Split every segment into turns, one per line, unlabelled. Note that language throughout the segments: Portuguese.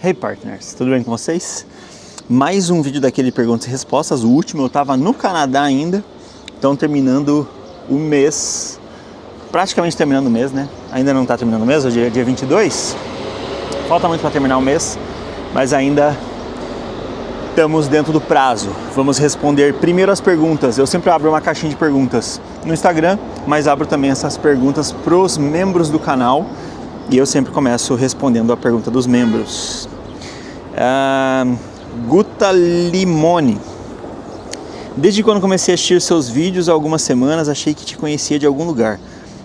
Hey partners, tudo bem com vocês? Mais um vídeo daquele perguntas e respostas, o último eu estava no Canadá ainda, então terminando o mês, praticamente terminando o mês, né? Ainda não está terminando o mês, hoje é dia 22, falta muito para terminar o mês, mas ainda estamos dentro do prazo. Vamos responder primeiro as perguntas, eu sempre abro uma caixinha de perguntas no Instagram, mas abro também essas perguntas para os membros do canal e eu sempre começo respondendo a pergunta dos membros. Guta Limone: desde quando comecei a assistir seus vídeos há algumas semanas, achei que te conhecia de algum lugar.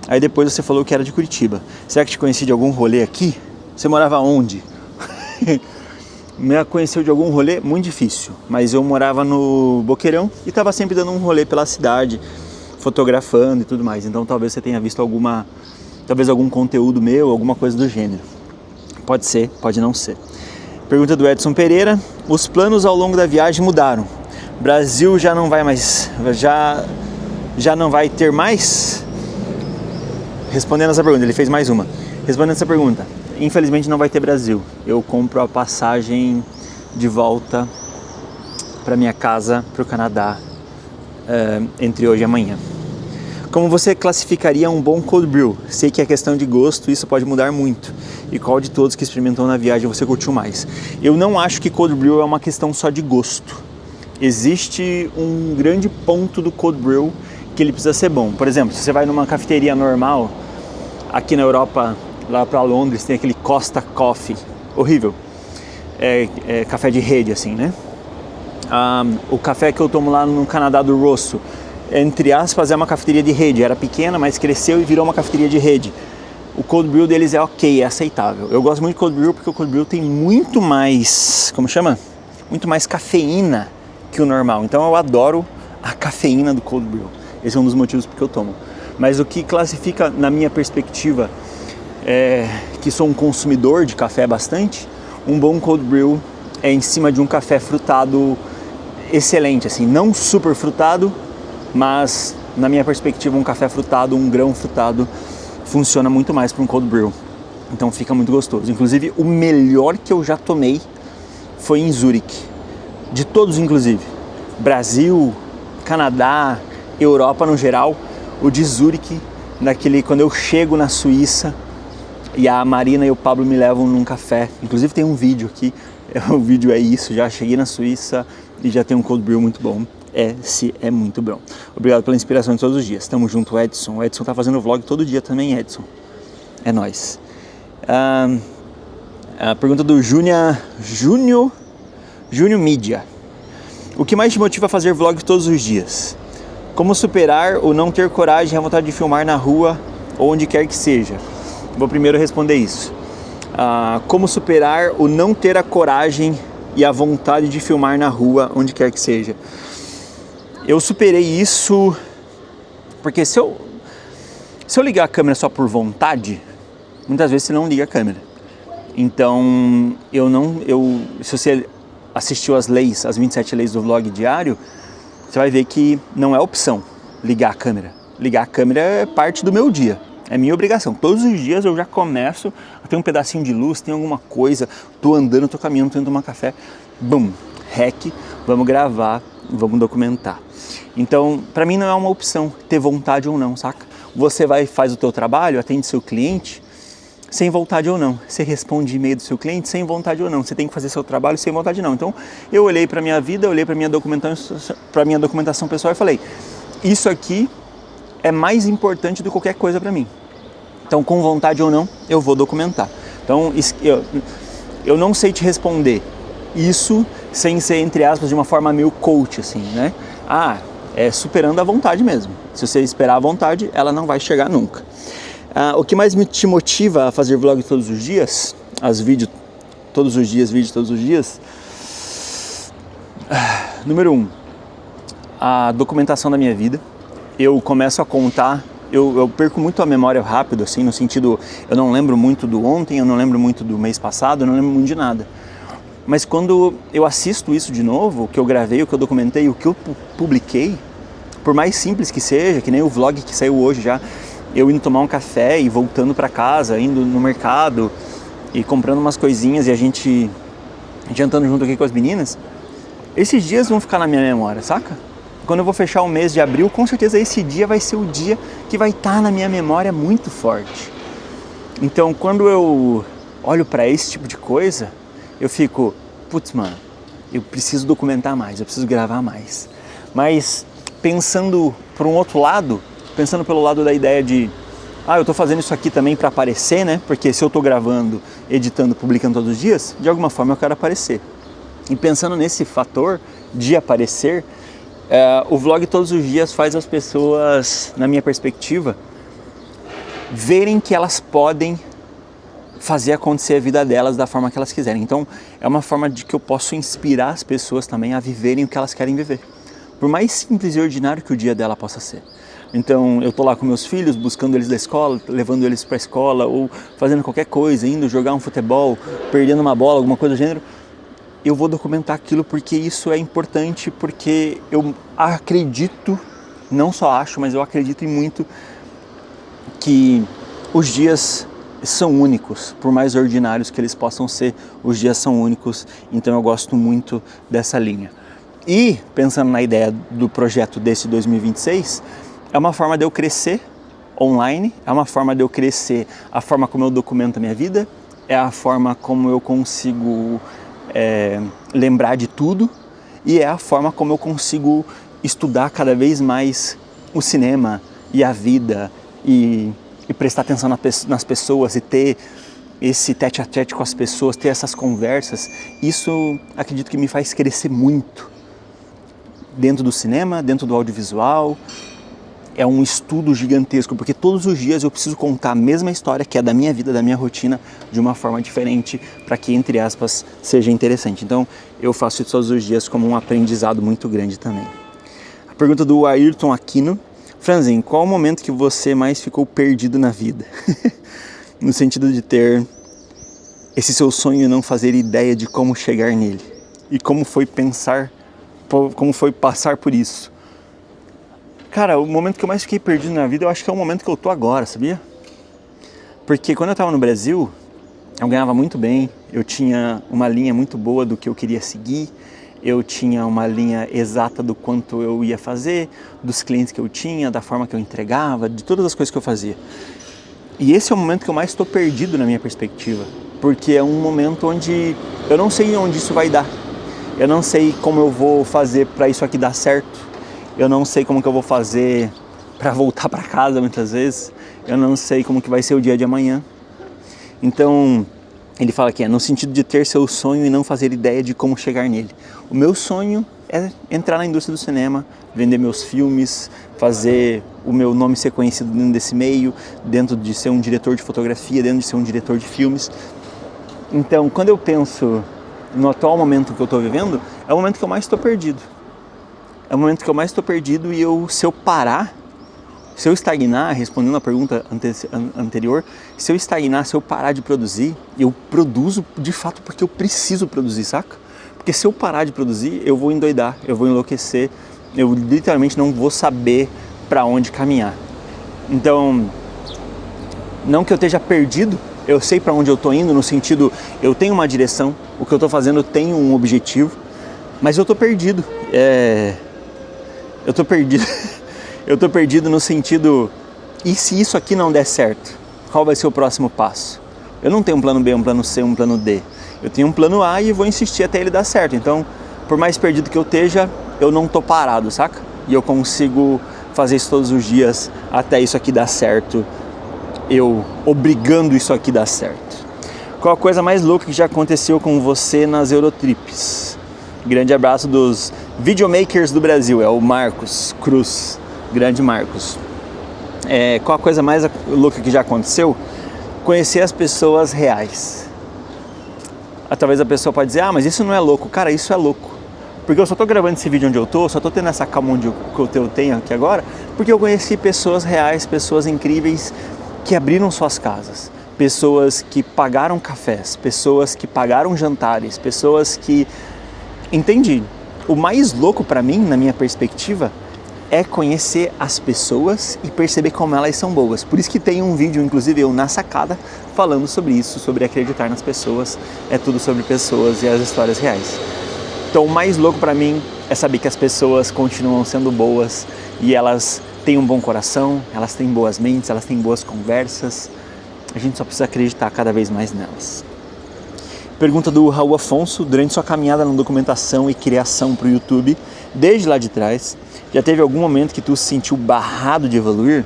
Aí depois você falou que era de Curitiba. Será que te conheci de algum rolê aqui? Você morava onde? Me conheceu de algum rolê? Muito difícil. Mas eu morava no Boqueirão e estava sempre dando um rolê pela cidade, fotografando e tudo mais. Então talvez você tenha visto algum conteúdo meu, alguma coisa do gênero. Pode ser, pode não ser. Pergunta do Edson Pereira: os planos ao longo da viagem mudaram. Brasil já não vai mais, já não vai ter mais? Respondendo essa pergunta, ele fez mais uma. Respondendo essa pergunta, infelizmente não vai ter Brasil. Eu compro a passagem de volta para minha casa, para o Canadá, entre hoje e amanhã. Como você classificaria um bom cold brew? Sei que é questão de gosto, isso pode mudar muito. E qual de todos que experimentou na viagem você curtiu mais? Eu não acho que cold brew é uma questão só de gosto. Existe um grande ponto do cold brew que ele precisa ser bom. Por exemplo, se você vai numa cafeteria normal, aqui na Europa, lá para Londres, tem aquele Costa Coffee, horrível. É café de rede, assim, né? O café que eu tomo lá no Canadá do Rosso, entre aspas, é uma cafeteria de rede. Era pequena, mas cresceu e virou uma cafeteria de rede. O cold brew deles é ok, é aceitável. Eu gosto muito de cold brew porque o cold brew tem muito mais, muito mais cafeína que o normal. Então eu adoro a cafeína do cold brew. Esse é um dos motivos porque eu tomo. Mas o que classifica, na minha perspectiva, que sou um consumidor de café bastante, um bom cold brew é em cima de um café frutado excelente, assim, não super frutado, mas na minha perspectiva um café frutado, um grão frutado funciona muito mais para um cold brew, então fica muito gostoso. Inclusive o melhor que eu já tomei foi em Zurique, de todos inclusive, Brasil, Canadá, Europa no geral, o de Zurique, quando eu chego na Suíça e a Marina e o Pablo me levam num café, inclusive tem um vídeo aqui, o vídeo é isso, já cheguei na Suíça e já tem um cold brew muito bom. É muito bom. Obrigado pela inspiração de todos os dias. Tamo junto, Edson. O Edson tá fazendo vlog todo dia também, Edson. É nóis. A pergunta do Júnior Mídia: o que mais te motiva a fazer vlog todos os dias? Como superar o não ter coragem e a vontade de filmar na rua ou onde quer que seja? Vou primeiro responder isso. Como superar o não ter a coragem e a vontade de filmar na rua onde quer que seja? Eu superei isso porque se eu ligar a câmera só por vontade, muitas vezes você não liga a câmera. Então, se você assistiu as 27 leis do vlog diário, você vai ver que não é opção ligar a câmera. Ligar a câmera é parte do meu dia, é minha obrigação. Todos os dias eu já começo, tem um pedacinho de luz, tem alguma coisa, tô andando, tô caminhando, tô indo tomar café, bum, rec, vamos gravar, vamos documentar. Então, para mim não é uma opção ter vontade ou não, saca? Você faz o teu trabalho, atende seu cliente, sem vontade ou não. Você responde e-mail do seu cliente sem vontade ou não. Você tem que fazer seu trabalho sem vontade ou não. Então, eu olhei para minha vida, olhei para minha documentação pessoal e falei: isso aqui é mais importante do que qualquer coisa para mim. Então, com vontade ou não, eu vou documentar. Então, eu não sei te responder isso sem ser, entre aspas, de uma forma meio coach, assim, né? É superando a vontade mesmo. Se você esperar a vontade, ela não vai chegar nunca. O que mais te motiva a fazer vlog todos os dias? Vídeo todos os dias? Número 1, a documentação da minha vida. Eu começo a contar, eu perco muito a memória rápido, assim, no sentido, eu não lembro muito do ontem, eu não lembro muito do mês passado, eu não lembro muito de nada. Mas quando eu assisto isso de novo, o que eu gravei, o que eu documentei, o que eu publiquei, por mais simples que seja, que nem o vlog que saiu hoje já, eu indo tomar um café e voltando para casa, indo no mercado e comprando umas coisinhas e a gente jantando junto aqui com as meninas, esses dias vão ficar na minha memória, saca? Quando eu vou fechar o mês de abril, com certeza esse dia vai ser o dia que vai estar na minha memória muito forte. Então, quando eu olho para esse tipo de coisa, eu fico, putz, mano, eu preciso documentar mais, eu preciso gravar mais. Mas pensando por um outro lado, pensando pelo lado da ideia de, eu tô fazendo isso aqui também para aparecer, né? Porque se eu tô gravando, editando, publicando todos os dias, de alguma forma eu quero aparecer. E pensando nesse fator de aparecer, o vlog todos os dias faz as pessoas, na minha perspectiva, verem que elas podem fazer acontecer a vida delas da forma que elas quiserem. Então, é uma forma de que eu posso inspirar as pessoas também a viverem o que elas querem viver. Por mais simples e ordinário que o dia dela possa ser. Então, eu tô lá com meus filhos, buscando eles da escola, levando eles para a escola, ou fazendo qualquer coisa, indo jogar um futebol, perdendo uma bola, alguma coisa do gênero. Eu vou documentar aquilo porque isso é importante, porque eu acredito, não só acho, mas eu acredito muito que os dias são únicos, por mais ordinários que eles possam ser, os dias são únicos, então eu gosto muito dessa linha. E, pensando na ideia do projeto desse 2026, é uma forma de eu crescer online, é uma forma de eu crescer a forma como eu documento a minha vida, é a forma como eu consigo lembrar de tudo e é a forma como eu consigo estudar cada vez mais o cinema e a vida e prestar atenção nas pessoas e ter esse tete-a-tete com as pessoas, ter essas conversas. Isso acredito que me faz crescer muito dentro do cinema, dentro do audiovisual. É um estudo gigantesco, porque todos os dias eu preciso contar a mesma história que é da minha vida, da minha rotina, de uma forma diferente, para que, entre aspas, seja interessante. Então, eu faço isso todos os dias como um aprendizado muito grande também. A pergunta do Ayrton Aquino: Franzen, qual o momento que você mais ficou perdido na vida? No sentido de ter esse seu sonho e não fazer ideia de como chegar nele. E como foi passar por isso. Cara, o momento que eu mais fiquei perdido na vida, eu acho que é o momento que eu tô agora, sabia? Porque quando eu tava no Brasil, eu ganhava muito bem, eu tinha uma linha muito boa do que eu queria seguir, eu tinha uma linha exata do quanto eu ia fazer, dos clientes que eu tinha, da forma que eu entregava, de todas as coisas que eu fazia. E esse é o momento que eu mais estou perdido na minha perspectiva, porque é um momento onde eu não sei onde isso vai dar, eu não sei como eu vou fazer para isso aqui dar certo, eu não sei como que eu vou fazer para voltar para casa muitas vezes, eu não sei como que vai ser o dia de amanhã. Então, ele fala que é no sentido de ter seu sonho e não fazer ideia de como chegar nele. O meu sonho é entrar na indústria do cinema, vender meus filmes, fazer o meu nome ser conhecido dentro desse meio, dentro de ser um diretor de fotografia, dentro de ser um diretor de filmes. Então, quando eu penso no atual momento que eu estou vivendo, é o momento que eu mais estou perdido. É o momento que eu mais estou perdido e se eu parar, se eu estagnar, respondendo a pergunta anterior, se eu estagnar, se eu parar de produzir, eu produzo de fato porque eu preciso produzir, saca? Porque se eu parar de produzir, eu vou endoidar, eu vou enlouquecer, eu literalmente não vou saber para onde caminhar. Então, não que eu esteja perdido, eu sei para onde eu estou indo, no sentido, eu tenho uma direção, o que eu estou fazendo tem um objetivo, mas eu estou perdido. Eu estou perdido. Eu estou perdido no sentido, e se isso aqui não der certo? Qual vai ser o próximo passo? Eu não tenho um plano B, um plano C, um plano D. Eu tenho um plano A e vou insistir até ele dar certo. Então, por mais perdido que eu esteja, eu não estou parado, saca? E eu consigo fazer isso todos os dias até isso aqui dar certo. Eu obrigando isso aqui dar certo. Qual a coisa mais louca que já aconteceu com você nas Eurotrips? Grande abraço dos videomakers do Brasil, é o Marcos Cruz. Grande Marcos. Qual a coisa mais louca que já aconteceu? Conhecer as pessoas reais. Talvez a pessoa pode dizer, mas isso não é louco. Cara, isso é louco. Porque eu só tô gravando esse vídeo onde eu tô, só tô tendo essa calma que eu tenho aqui agora, porque eu conheci pessoas reais, pessoas incríveis que abriram suas casas. Pessoas que pagaram cafés, pessoas que pagaram jantares, pessoas que... Entende? O mais louco pra mim, na minha perspectiva, é conhecer as pessoas e perceber como elas são boas. Por isso que tem um vídeo, inclusive eu na sacada, falando sobre isso, sobre acreditar nas pessoas. É tudo sobre pessoas e as histórias reais. Então o mais louco pra mim é saber que as pessoas continuam sendo boas e elas têm um bom coração, elas têm boas mentes, elas têm boas conversas. A gente só precisa acreditar cada vez mais nelas. Pergunta do Raul Afonso: durante sua caminhada na documentação e criação para o YouTube, desde lá de trás, já teve algum momento que tu se sentiu barrado de evoluir?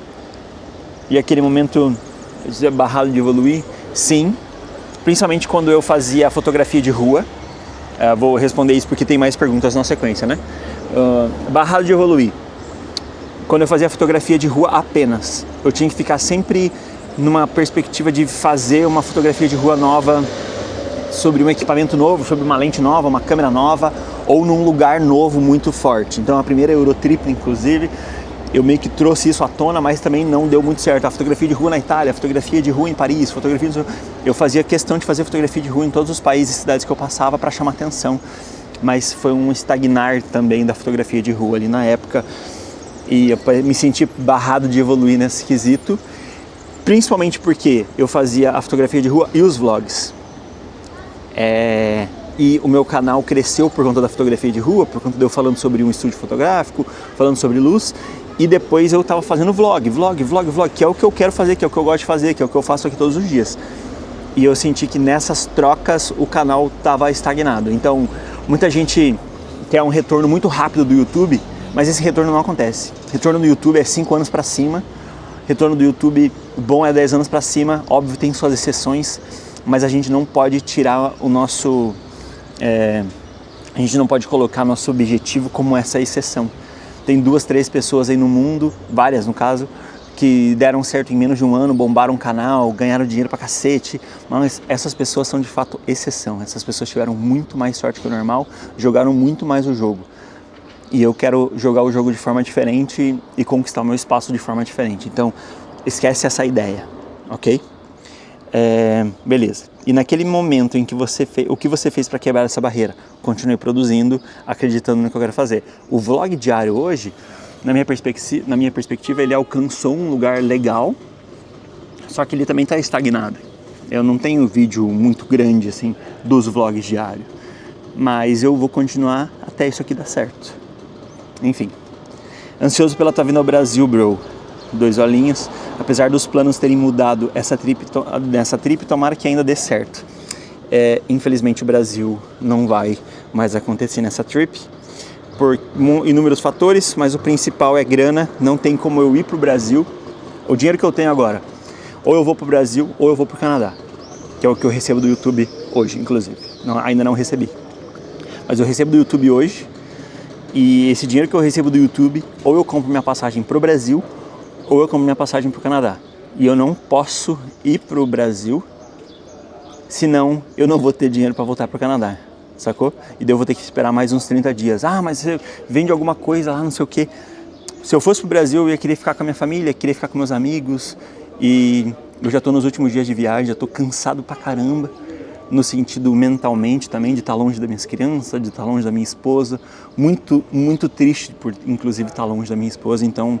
E aquele momento barrado de evoluir? Sim, principalmente quando eu fazia fotografia de rua. Vou responder isso porque tem mais perguntas na sequência, né? Barrado de evoluir. Quando eu fazia fotografia de rua apenas, eu tinha que ficar sempre numa perspectiva de fazer uma fotografia de rua nova, sobre um equipamento novo, sobre uma lente nova, uma câmera nova, ou num lugar novo muito forte. Então a primeira Eurotrip, inclusive, eu meio que trouxe isso à tona, mas também não deu muito certo. A fotografia de rua na Itália, a fotografia de rua em Paris, eu fazia questão de fazer fotografia de rua em todos os países e cidades que eu passava para chamar atenção. Mas foi um estagnar também da fotografia de rua ali na época, e eu me senti barrado de evoluir nesse quesito, principalmente porque eu fazia a fotografia de rua e os vlogs. E o meu canal cresceu por conta da fotografia de rua, por conta de eu falando sobre um estúdio fotográfico, falando sobre luz, e depois eu estava fazendo vlog, que é o que eu quero fazer, que é o que eu gosto de fazer, que é o que eu faço aqui todos os dias. E eu senti que nessas trocas o canal estava estagnado. Então, muita gente quer um retorno muito rápido do YouTube, mas esse retorno não acontece. Retorno do YouTube é 5 anos para cima, retorno do YouTube bom é 10 anos para cima, óbvio tem suas exceções, mas a gente não pode tirar o nosso... a gente não pode colocar nosso objetivo como essa exceção. Tem 2, 3 pessoas aí no mundo, várias no caso, que deram certo em menos de um ano, bombaram um canal, ganharam dinheiro pra cacete, mas essas pessoas são de fato exceção. Essas pessoas tiveram muito mais sorte que o normal, jogaram muito mais o jogo. E eu quero jogar o jogo de forma diferente e conquistar o meu espaço de forma diferente. Então, esquece essa ideia, ok? Beleza. E naquele momento em que você fez, o que você fez para quebrar essa barreira? Continue produzindo, acreditando no que eu quero fazer. O vlog diário hoje, na minha perspectiva, ele alcançou um lugar legal, só que ele também está estagnado. Eu não tenho vídeo muito grande assim dos vlogs diários, mas eu vou continuar até isso aqui dar certo. Enfim, ansioso pela tua vinda ao Brasil, bro. 2 olhinhos. Apesar dos planos terem mudado nessa trip, tomara que ainda dê certo. Infelizmente o Brasil não vai mais acontecer nessa trip por inúmeros fatores, mas o principal é grana. Não tem como eu ir pro Brasil. O dinheiro que eu tenho agora, ou eu vou pro Brasil ou eu vou pro Canadá, que é o que eu recebo do YouTube hoje, inclusive. Ainda não recebi, mas eu recebo do YouTube hoje, e esse dinheiro que eu recebo do YouTube, ou eu compro minha passagem pro Brasil ou eu compro minha passagem para o Canadá. E eu não posso ir para o Brasil, senão eu não vou ter dinheiro para voltar para o Canadá, sacou? E daí eu vou ter que esperar mais uns 30 dias. Mas você vende alguma coisa lá, não sei o quê. Se eu fosse para o Brasil, eu ia querer ficar com a minha família, querer ficar com meus amigos. E eu já estou nos últimos dias de viagem, já estou cansado pra caramba, no sentido mentalmente também, de estar longe das minhas crianças, de estar longe da minha esposa. Muito, muito triste por, inclusive, estar longe da minha esposa. Então,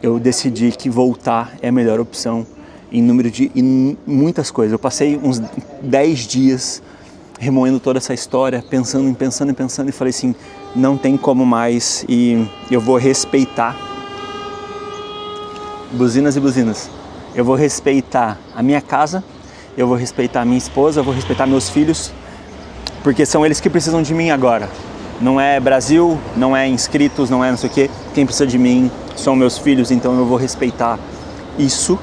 eu decidi que voltar é a melhor opção em muitas coisas. Eu passei uns 10 dias remoendo toda essa história, pensando e falei assim, não tem como mais, e eu vou respeitar, buzinas e buzinas, eu vou respeitar a minha casa, eu vou respeitar a minha esposa, eu vou respeitar meus filhos, porque são eles que precisam de mim agora. Não é Brasil, não é inscritos, não é não sei o quê. Quem precisa de mim são meus filhos, então eu vou respeitar isso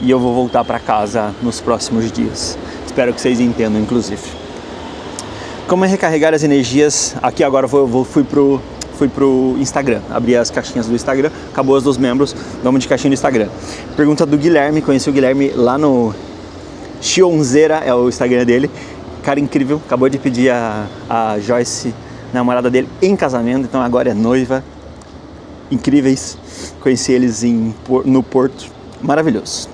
e eu vou voltar para casa nos próximos dias. Espero que vocês entendam, inclusive. Como é recarregar as energias? Aqui agora fui pro Instagram, abri as caixinhas do Instagram, acabou as dos membros, vamos de caixinha do Instagram. Pergunta do Guilherme, conheci o Guilherme lá no Chionzeira, é o Instagram dele. Cara incrível, acabou de pedir a Joyce, namorada dele, em casamento, então agora é noiva. Incríveis, conheci eles no Porto, maravilhoso.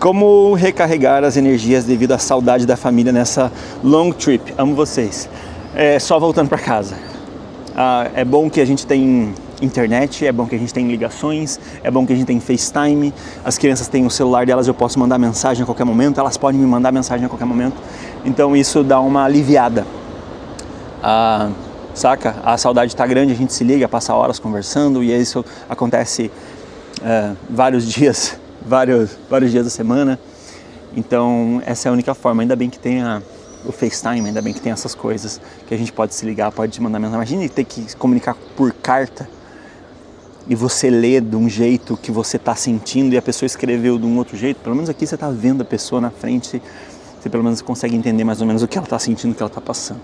Como recarregar as energias devido à saudade da família nessa long trip? Amo vocês. Só voltando para casa. É bom que a gente tem internet, é bom que a gente tem ligações, é bom que a gente tem FaceTime, as crianças têm o celular delas, eu posso mandar mensagem a qualquer momento, elas podem me mandar mensagem a qualquer momento, então isso dá uma aliviada. Saca? A saudade tá grande, a gente se liga, passa horas conversando e isso acontece vários dias da semana. Então essa é a única forma, ainda bem que tem o FaceTime, ainda bem que tem essas coisas que a gente pode se ligar, pode mandar mensagem. Imagine ter que se comunicar por carta e você lê de um jeito que você tá sentindo e a pessoa escreveu de um outro jeito. Pelo menos aqui você tá vendo a pessoa na frente, você pelo menos consegue entender mais ou menos o que ela tá sentindo, o que ela tá passando.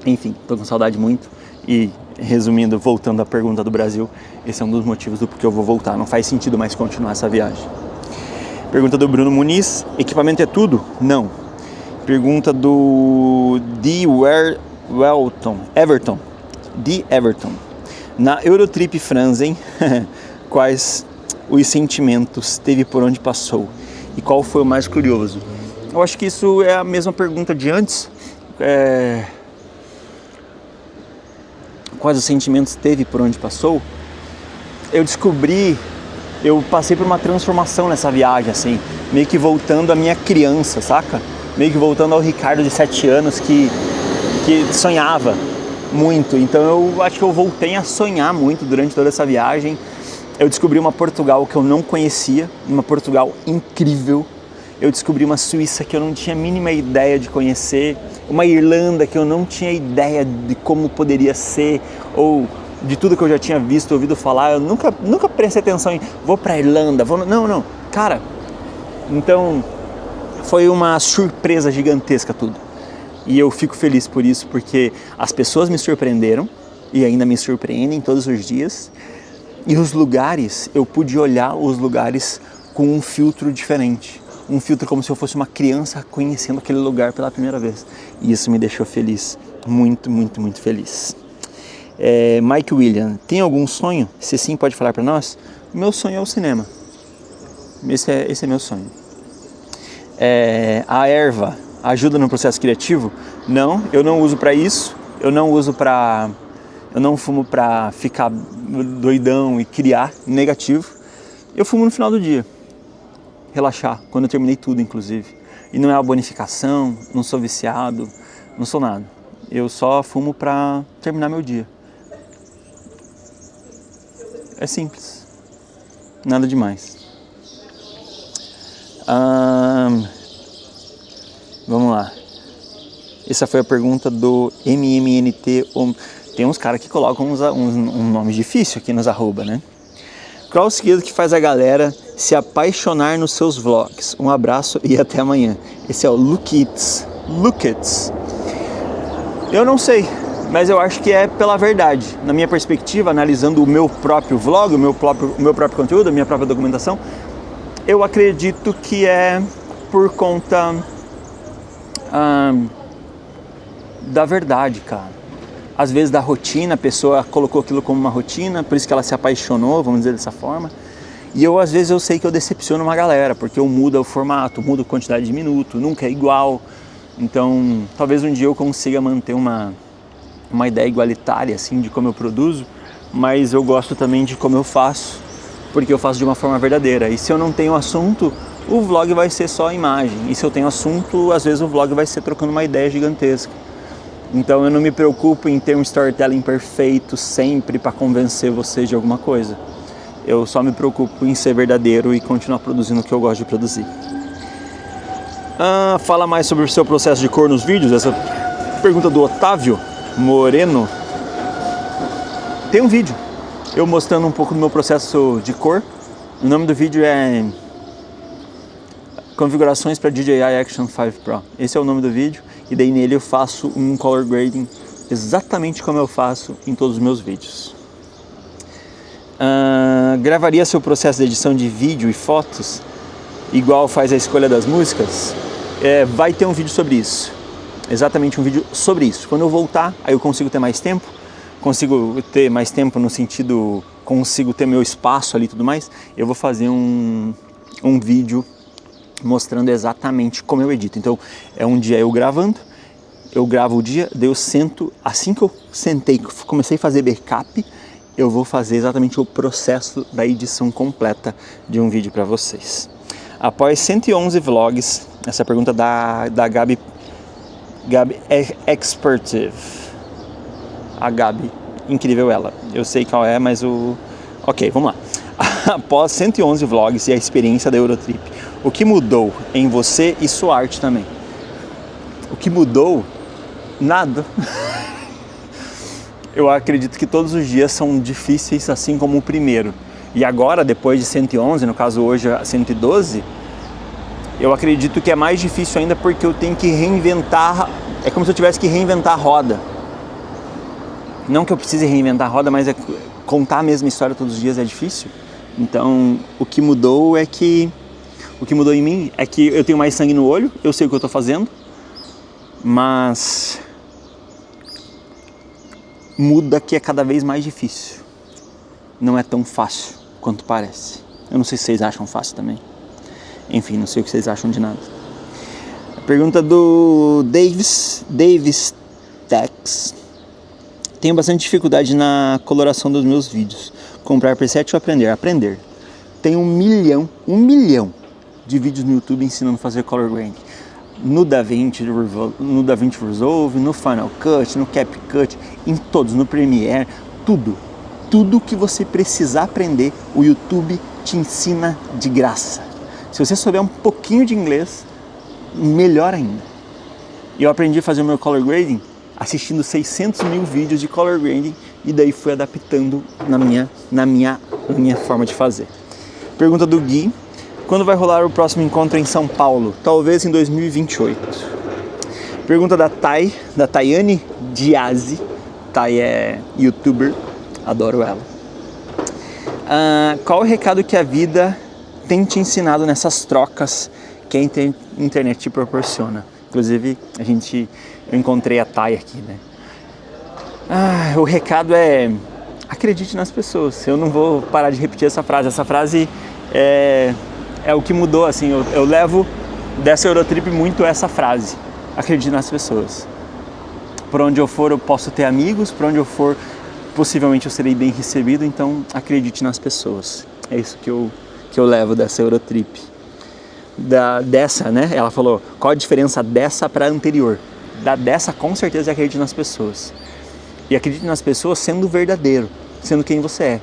Enfim, tô com saudade muito e, resumindo, voltando à pergunta do Brasil, esse é um dos motivos do porquê eu vou voltar. Não faz sentido mais continuar essa viagem. Pergunta do Bruno Muniz, equipamento é tudo? Não. Pergunta do Everton. Na Eurotrip Franzen, quais os sentimentos teve por onde passou? E qual foi o mais curioso? Eu acho que isso é a mesma pergunta de antes. Quais os sentimentos teve por onde passou? Eu passei por uma transformação nessa viagem, assim, meio que voltando à minha criança, saca? Meio que voltando ao Ricardo de 7 anos que sonhava muito. Então eu acho que eu voltei a sonhar muito durante toda essa viagem. Eu descobri uma Portugal que eu não conhecia, uma Portugal incrível. Eu descobri uma Suíça que eu não tinha a mínima ideia de conhecer, uma Irlanda que eu não tinha ideia de como poderia ser, ou de tudo que eu já tinha visto, ouvido falar. Eu nunca prestei atenção em vou pra Irlanda, não, cara. Então foi uma surpresa gigantesca tudo. E eu fico feliz por isso, porque as pessoas me surpreenderam e ainda me surpreendem todos os dias. E os lugares, eu pude olhar os lugares com um filtro diferente. Um filtro como se eu fosse uma criança conhecendo aquele lugar pela primeira vez. E isso me deixou feliz, muito, muito, muito feliz. Mike William, tem algum sonho? Se sim, pode falar para nós? Meu sonho é o cinema. Esse é meu sonho. A erva ajuda no processo criativo? Não, eu não uso para isso. Eu não fumo para ficar doidão e criar negativo. Eu fumo no final do dia. Relaxar, quando eu terminei tudo, inclusive. E não é uma bonificação, não sou viciado, não sou nada. Eu só fumo pra terminar meu dia. É simples. Nada demais. Vamos lá. Essa foi a pergunta do MMNT. Tem uns caras que colocam um nome difícil aqui nos arroba, né? Qual o segredo que faz a galera se apaixonar nos seus vlogs? Um abraço e até amanhã. Esse é o Lukits. Eu não sei, mas eu acho que é pela verdade. Na minha perspectiva, analisando o meu próprio vlog, o meu próprio conteúdo, a minha própria documentação, eu acredito que é por conta da verdade, cara. Às vezes da rotina, a pessoa colocou aquilo como uma rotina, por isso que ela se apaixonou, vamos dizer dessa forma. E às vezes eu sei que eu decepciono uma galera, porque eu mudo o formato, mudo a quantidade de minuto, nunca é igual. Então, talvez um dia eu consiga manter uma ideia igualitária, assim, de como eu produzo, mas eu gosto também de como eu faço, porque eu faço de uma forma verdadeira. E se eu não tenho assunto, o vlog vai ser só imagem. E se eu tenho assunto, às vezes o vlog vai ser trocando uma ideia gigantesca. Então eu não me preocupo em ter um storytelling perfeito sempre para convencer vocês de alguma coisa. Eu só me preocupo em ser verdadeiro e continuar produzindo o que eu gosto de produzir. Fala mais sobre o seu processo de cor nos vídeos. Essa pergunta do Otávio Moreno. Tem um vídeo eu mostrando um pouco do meu processo de cor. O nome do vídeo é Configurações para DJI Action 5 Pro. Esse é o nome do vídeo. E daí nele eu faço um color grading exatamente como eu faço em todos os meus vídeos. Gravaria seu processo de edição de vídeo e fotos igual faz a escolha das músicas? Vai ter um vídeo sobre isso. Exatamente um vídeo sobre isso. Quando eu voltar, aí eu consigo ter mais tempo. Consigo ter mais tempo no sentido, consigo ter meu espaço ali e tudo mais. Eu vou fazer um vídeo mostrando exatamente como eu edito. Então é um dia eu gravando, eu gravo o dia, daí eu sento, assim que eu sentei, comecei a fazer backup, eu vou fazer exatamente o processo da edição completa de um vídeo para vocês. Após 111 vlogs, essa pergunta da Gabi Expertive. A Gabi, incrível ela. Eu sei qual é, mas Ok, vamos lá. Após 111 vlogs e a experiência da Eurotrip, o que mudou em você e sua arte também? O que mudou? Nada. Eu acredito que todos os dias são difíceis, assim como o primeiro. E agora, depois de 111, no caso hoje 112, eu acredito que é mais difícil ainda porque eu tenho que reinventar. É como se eu tivesse que reinventar a roda. Não que eu precise reinventar a roda, mas contar a mesma história todos os dias é difícil. Então, o que mudou em mim é que eu tenho mais sangue no olho, eu sei o que eu estou fazendo, mas muda que é cada vez mais difícil. Não é tão fácil quanto parece. Eu não sei se vocês acham fácil também. Enfim, não sei o que vocês acham de nada. A pergunta do Davis Tex. Tenho bastante dificuldade na coloração dos meus vídeos. Comprar preset ou aprender? Aprender. Tem um milhão de vídeos no YouTube ensinando a fazer color grading. No DaVinci Resolve, no Final Cut, no CapCut, em todos, no Premiere, tudo que você precisar aprender, o YouTube te ensina de graça. Se você souber um pouquinho de inglês, melhor ainda. Eu aprendi a fazer o meu color grading assistindo 600 mil vídeos de color grading e daí fui adaptando na minha forma de fazer. Pergunta do Gui. Quando vai rolar o próximo encontro em São Paulo? Talvez em 2028. Pergunta da Tayane Diazi. Tay é youtuber, adoro ela. Qual o recado que a vida tem te ensinado nessas trocas que a internet te proporciona? Inclusive, eu encontrei a Tay aqui, né? O recado é: acredite nas pessoas. Eu não vou parar de repetir essa frase. Essa frase é o que mudou, assim. Eu levo dessa Eurotrip muito essa frase: acredite nas pessoas. Por onde eu for, eu posso ter amigos. Por onde eu for, possivelmente eu serei bem recebido. Então, acredite nas pessoas. É isso que eu levo dessa Eurotrip. Dessa, né? Ela falou: qual a diferença dessa para a anterior? Dessa, com certeza, acredite nas pessoas. E acredite nas pessoas sendo verdadeiro, sendo quem você é.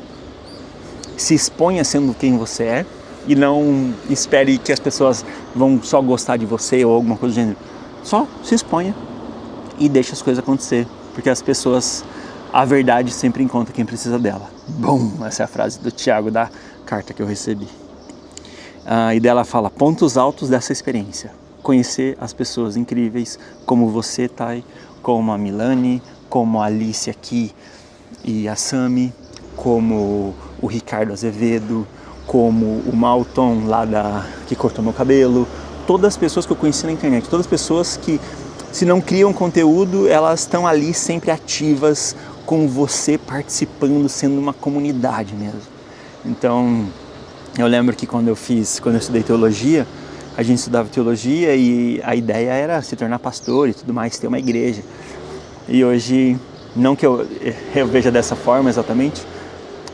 Se exponha sendo quem você é e não espere que as pessoas vão só gostar de você ou alguma coisa do gênero. Só se exponha e deixe as coisas acontecer, porque as pessoas, a verdade sempre encontra quem precisa dela. Bom, essa é a frase do Thiago da carta que eu recebi. E dela fala: pontos altos dessa experiência. Conhecer as pessoas incríveis como você, Thay, como a Milani, como a Alice aqui e a Sami, como o Ricardo Azevedo, como o Malton lá que cortou meu cabelo. Todas as pessoas que eu conheci na internet, todas as pessoas que, se não criam conteúdo, elas estão ali sempre ativas com você, participando, sendo uma comunidade mesmo. Então, eu lembro que quando eu estudei teologia, a gente estudava teologia e a ideia era se tornar pastor e tudo mais, ter uma igreja. E hoje, não que eu veja dessa forma exatamente,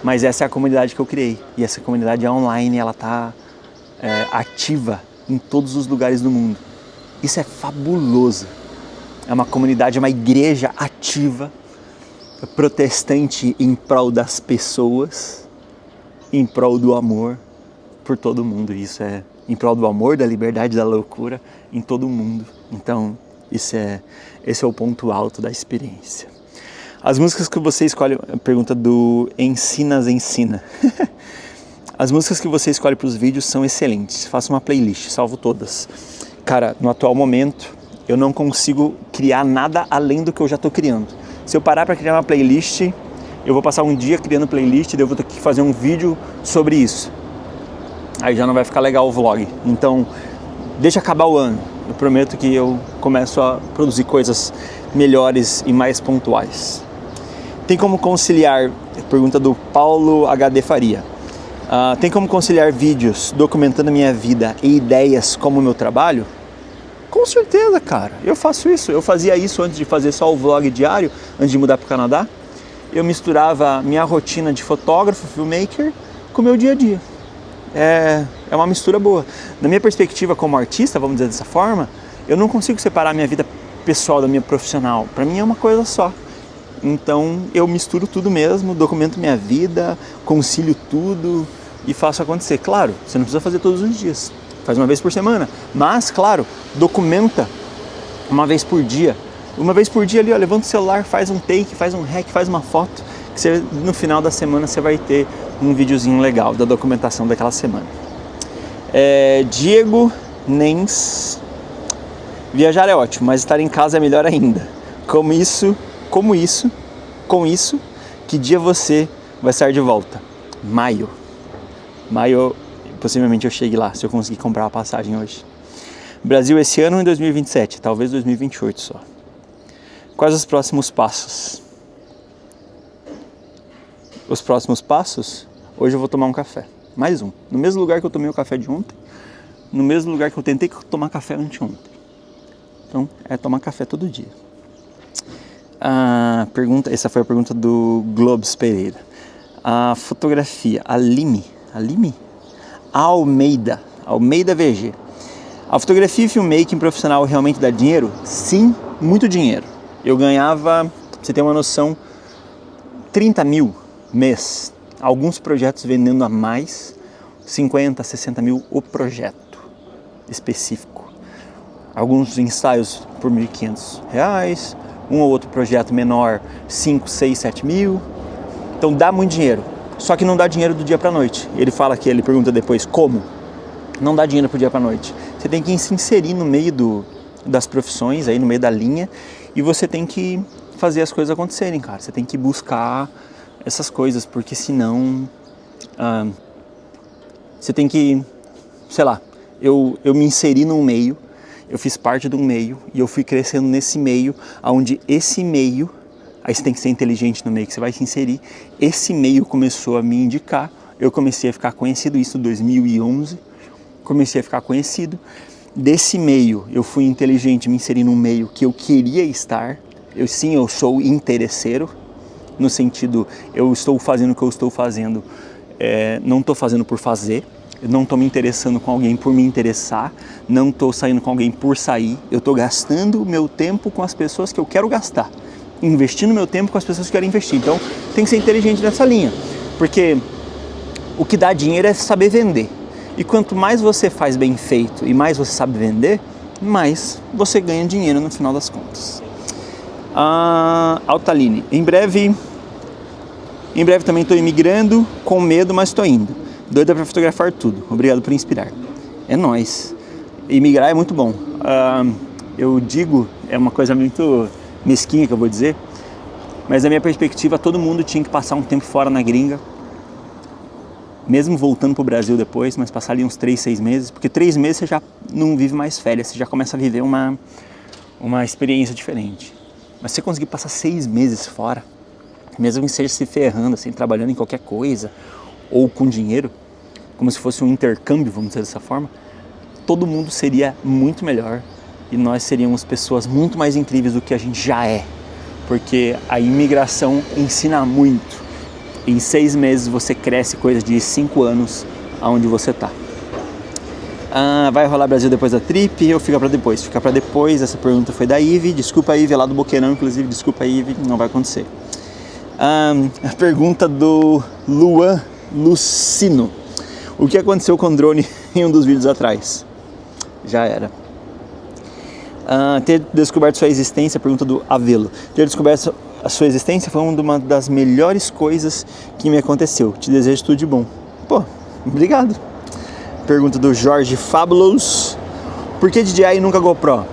mas essa é a comunidade que eu criei. E essa comunidade é online, ela está ativa em todos os lugares do mundo. Isso é fabuloso. É uma comunidade, é uma igreja ativa, protestante em prol das pessoas, em prol do amor por todo mundo. Isso é em prol do amor, da liberdade, da loucura em todo mundo. Então, esse é o ponto alto da experiência. As músicas que você escolhe, pergunta do Ensina. As músicas que você escolhe para os vídeos são excelentes. Faça uma playlist, salvo todas. Cara, no atual momento, eu não consigo criar nada além do que eu já estou criando. Se eu parar para criar uma playlist, eu vou passar um dia criando playlist e eu vou ter que fazer um vídeo sobre isso. Aí já não vai ficar legal o vlog. Então, deixa acabar o ano. Eu prometo que eu começo a produzir coisas melhores e mais pontuais. Tem como conciliar, pergunta do Paulo HD Faria, tem como conciliar vídeos documentando minha vida e ideias como o meu trabalho? Com certeza, cara. Eu faço isso. Eu fazia isso antes de fazer só o vlog diário, antes de mudar para o Canadá. eu misturava minha rotina de fotógrafo, filmmaker, com o meu dia a dia. É uma mistura boa. Na minha perspectiva como artista, vamos dizer dessa forma, eu não consigo separar minha vida pessoal da minha profissional. Para mim é uma coisa só. Então eu misturo tudo mesmo, documento minha vida, concilio tudo e faço acontecer. Claro, você não precisa fazer todos os dias, faz uma vez por semana, mas claro, documenta uma vez por dia. Uma vez por dia ali, ó, levanta o celular, faz um take, faz um hack, faz uma foto, que você, no final da semana você vai ter um videozinho legal da documentação daquela semana. Diego Nens: viajar é ótimo, mas estar em casa é melhor ainda. Com isso, que dia você vai estar de volta? Maio, possivelmente eu chegue lá, se eu conseguir comprar a passagem hoje. Brasil esse ano ou em 2027? Talvez 2028 só. Quais os próximos passos? Os próximos passos? Hoje eu vou tomar um café. Mais um. No mesmo lugar que eu tomei o café de ontem. No mesmo lugar que eu tentei tomar café anteontem. Então, é tomar café todo dia. Essa foi a pergunta do Globes Pereira. A fotografia. Alime Almeida VG. A fotografia e filmmaking profissional realmente dá dinheiro? Sim, muito dinheiro. Eu ganhava, pra você ter uma noção, 30 mil mês. Alguns projetos vendendo a mais, 50, 60 mil o projeto específico. Alguns ensaios por R$1.500, um ou outro projeto menor, 5, 6, 7 mil. Então dá muito dinheiro, só que não dá dinheiro do dia para a noite. Ele pergunta depois como. Não dá dinheiro do dia para a noite. Você tem que se inserir no meio das profissões, aí no meio da linha, e você tem que fazer as coisas acontecerem, cara. Você tem que buscar essas coisas, porque senão você tem que, sei lá, eu me inseri num meio, eu fiz parte de um meio e eu fui crescendo nesse meio, onde esse meio, aí você tem que ser inteligente no meio que você vai se inserir, esse meio começou a me indicar, eu comecei a ficar conhecido, isso em 2011, comecei a ficar conhecido, desse meio eu fui inteligente, me inseri num meio que eu queria estar, eu sou interesseiro, no sentido, eu estou fazendo o que eu estou fazendo, não estou fazendo por fazer, eu não estou me interessando com alguém por me interessar, não estou saindo com alguém por sair, eu estou gastando o meu tempo com as pessoas que eu quero gastar, investindo meu tempo com as pessoas que eu quero investir. Então tem que ser inteligente nessa linha, porque o que dá dinheiro é saber vender, e quanto mais você faz bem feito e mais você sabe vender, mais você ganha dinheiro no final das contas. Altaline: em breve também estou imigrando, com medo, mas estou indo. Doida para fotografar tudo. Obrigado por inspirar. É nóis. Imigrar é muito bom. Eu digo, é uma coisa muito mesquinha que eu vou dizer, mas na minha perspectiva todo mundo tinha que passar um tempo fora na gringa, mesmo voltando para o Brasil depois, mas passar ali uns 3, 6 meses, porque 3 meses você já não vive mais férias, você já começa a viver uma experiência diferente. Mas se você conseguir passar 6 meses fora, mesmo que seja se ferrando, assim, trabalhando em qualquer coisa, ou com dinheiro, como se fosse um intercâmbio, vamos dizer dessa forma, todo mundo seria muito melhor e nós seríamos pessoas muito mais incríveis do que a gente já é, porque a imigração ensina muito. Em 6 meses você cresce coisa de 5 anos aonde você está. Vai rolar Brasil depois da trip ou fica para depois? Fica para depois. Essa pergunta foi da Ive. Desculpa, Ive, é lá do Boqueirão, inclusive. Desculpa, Ive, não vai acontecer. A pergunta do Luan Lucino: o que aconteceu com o drone em um dos vídeos atrás? Já era. Ter descoberto sua existência, pergunta do Avelo. Ter descoberto a sua existência foi uma das melhores coisas que me aconteceu. Te desejo tudo de bom. Pô, obrigado. Pergunta do Jorge Fabulous: por que DJI e nunca GoPro?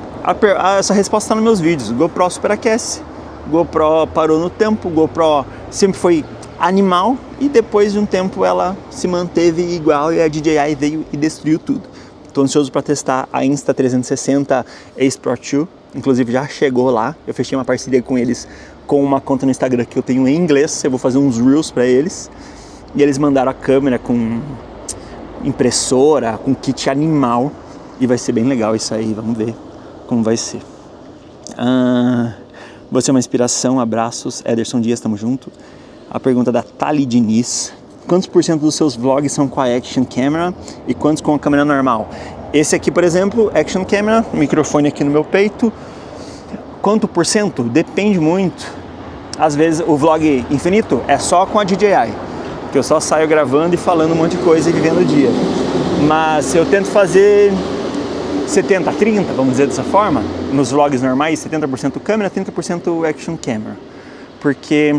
Essa resposta está nos meus vídeos. GoPro superaquece, GoPro parou no tempo, GoPro sempre foi animal e depois de um tempo ela se manteve igual e a DJI veio e destruiu tudo. Estou ansioso para testar a Insta360 Ace Pro 2, inclusive já chegou lá, eu fechei uma parceria com eles com uma conta no Instagram que eu tenho em inglês, eu vou fazer uns Reels para eles, e eles mandaram a câmera com impressora, com kit animal, e vai ser bem legal isso aí, vamos ver como vai ser. Você é uma inspiração, abraços. Ederson Dias, tamo junto. A pergunta da Thali Diniz. Quantos por cento dos seus vlogs são com a Action Camera e quantos com a câmera normal? Esse aqui, por exemplo, Action Camera, microfone aqui no meu peito. Quanto por cento? Depende muito. Às vezes o vlog infinito é só com a DJI, que eu só saio gravando e falando um monte de coisa e vivendo o dia. Mas eu tento fazer 70-30, vamos dizer dessa forma, nos vlogs normais, 70% câmera, 30% Action Camera. Porque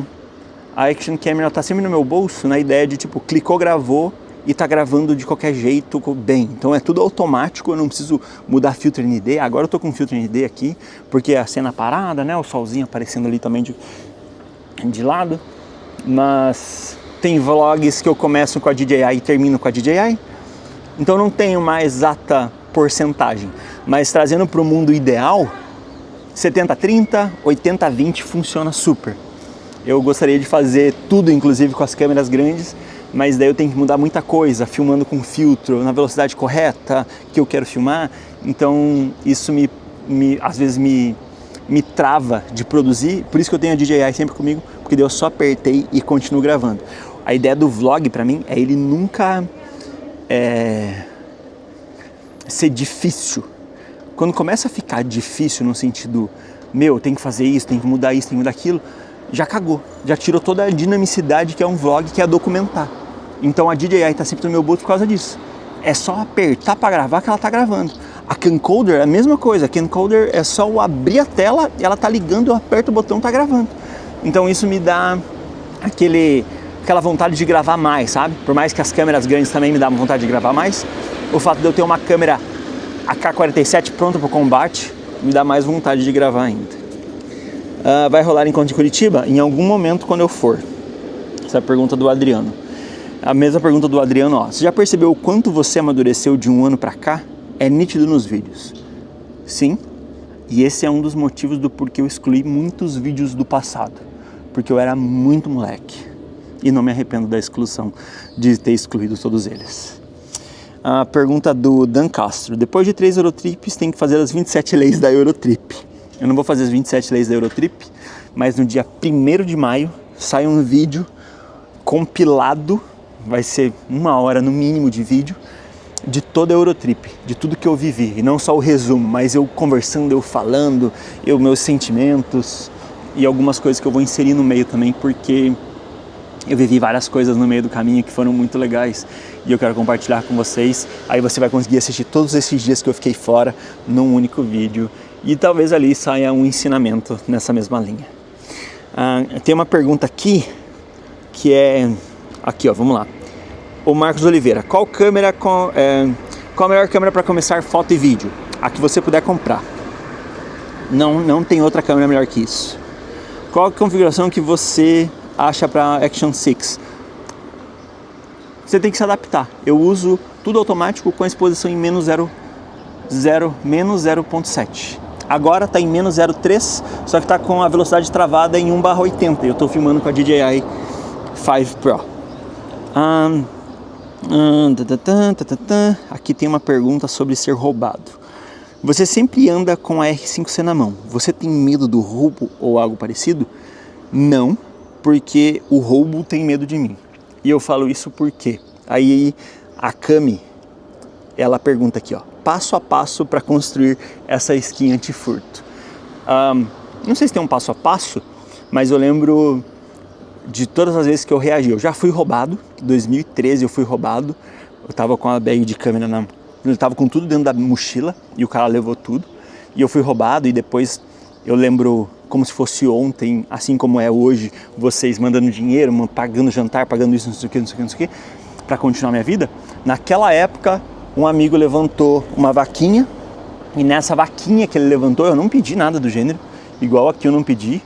a Action Camera tá sempre no meu bolso, na ideia de tipo, clicou, gravou e tá gravando de qualquer jeito bem. Então é tudo automático, eu não preciso mudar filtro ND. Agora eu tô com filtro ND aqui, porque a cena parada, né, o solzinho aparecendo ali também de lado. Mas tem vlogs que eu começo com a DJI e termino com a DJI. Então não tenho uma exata porcentagem, mas trazendo para o mundo ideal, 70-30, 80-20 funciona super. Eu gostaria de fazer tudo, inclusive com as câmeras grandes, mas daí eu tenho que mudar muita coisa, filmando com filtro, na velocidade correta que eu quero filmar, então isso às vezes me trava de produzir, por isso que eu tenho a DJI sempre comigo, porque daí eu só apertei e continuo gravando. A ideia do vlog para mim é ele nunca ser difícil. Quando começa a ficar difícil no sentido, tem que fazer isso, tem que mudar isso, tem que mudar aquilo, já cagou, já tirou toda a dinamicidade que é um vlog, que é documentar. Então a DJI tá sempre no meu bolso por causa disso. É só apertar para gravar que ela tá gravando. A camcorder é a mesma coisa, a camcorder é só eu abrir a tela e ela tá ligando, eu aperto o botão, tá gravando. Então isso me dá aquela vontade de gravar mais, sabe? Por mais que as câmeras grandes também me dão vontade de gravar mais, o fato de eu ter uma câmera AK-47 pronta para o combate me dá mais vontade de gravar ainda. Vai rolar encontro em Curitiba? Em algum momento quando eu for. Essa é a pergunta do Adriano. A mesma pergunta do Adriano, ó. Você já percebeu o quanto você amadureceu de um ano para cá? É nítido nos vídeos. Sim, e esse é um dos motivos do porquê eu excluí muitos vídeos do passado. Porque eu era muito moleque. E não me arrependo da exclusão, de ter excluído todos eles. A pergunta do Dan Castro. Depois de 3 Eurotrips, tem que fazer as 27 leis da Eurotrip. Eu não vou fazer as 27 leis da Eurotrip, mas no dia 1º de maio sai um vídeo compilado, vai ser 1 hora no mínimo de vídeo, de toda a Eurotrip, de tudo que eu vivi. E não só o resumo, mas eu conversando, eu falando, meus sentimentos e algumas coisas que eu vou inserir no meio também, porque eu vivi várias coisas no meio do caminho que foram muito legais e eu quero compartilhar com vocês. Aí você vai conseguir assistir todos esses dias que eu fiquei fora num único vídeo e talvez ali saia um ensinamento nessa mesma linha. Tem uma pergunta aqui que é... Aqui, ó, vamos lá. O Marcos Oliveira. Qual a melhor câmera para começar foto e vídeo? A que você puder comprar. Não tem outra câmera melhor que isso. Qual a configuração que você acha para Action 6? Você tem que se adaptar. Eu uso tudo automático com a exposição em menos 0.7. Agora está em menos 0.3, só que está com a velocidade travada em 1/80. Eu estou filmando com a DJI 5 Pro. Aqui tem uma pergunta sobre ser roubado. Você sempre anda com a R5C na mão. Você tem medo do roubo ou algo parecido? Não, porque o roubo tem medo de mim. E eu falo isso porque aí a Cami, ela pergunta aqui, ó, passo a passo para construir essa skin anti-furto. Não sei se tem um passo a passo, mas eu lembro de todas as vezes que eu reagi. Eu já fui roubado, em 2013 eu fui roubado, eu tava com a bag de câmera ele tava com tudo dentro da mochila e o cara levou tudo. E eu fui roubado e depois eu lembro como se fosse ontem, assim como é hoje, vocês mandando dinheiro, pagando jantar, pagando isso, não sei o que, para continuar minha vida. Naquela época, um amigo levantou uma vaquinha e nessa vaquinha que ele levantou, eu não pedi nada do gênero, igual aqui eu não pedi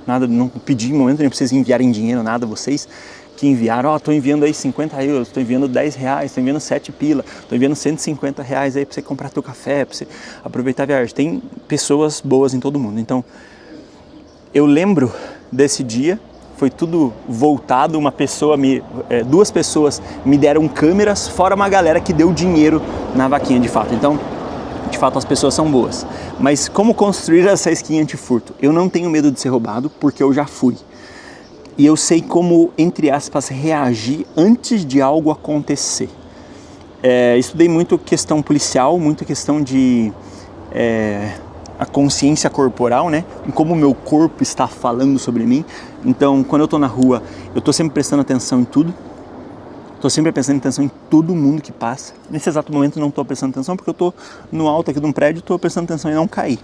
nada, não pedi em momento nenhum pra vocês enviarem dinheiro, nada, vocês que enviaram, tô enviando aí 50 euros, tô enviando 10 reais, tô enviando 7 pila, tô enviando 150 reais aí pra você comprar teu café, pra você aproveitar a viagem. Tem pessoas boas em todo mundo. Então, eu lembro desse dia, foi tudo voltado, duas pessoas me deram câmeras, fora uma galera que deu dinheiro na vaquinha de fato. Então, de fato as pessoas são boas. Mas como construir essa skin anti-furto? Eu não tenho medo de ser roubado porque eu já fui. E eu sei como, entre aspas, reagir antes de algo acontecer. Estudei muito questão policial, muito questão de a consciência corporal, né? Em como o meu corpo está falando sobre mim. Então, quando eu estou na rua, eu estou sempre prestando atenção em tudo. Estou sempre prestando atenção em todo mundo que passa. Nesse exato momento não estou prestando atenção porque eu estou no alto aqui de um prédio, estou prestando atenção em não cair.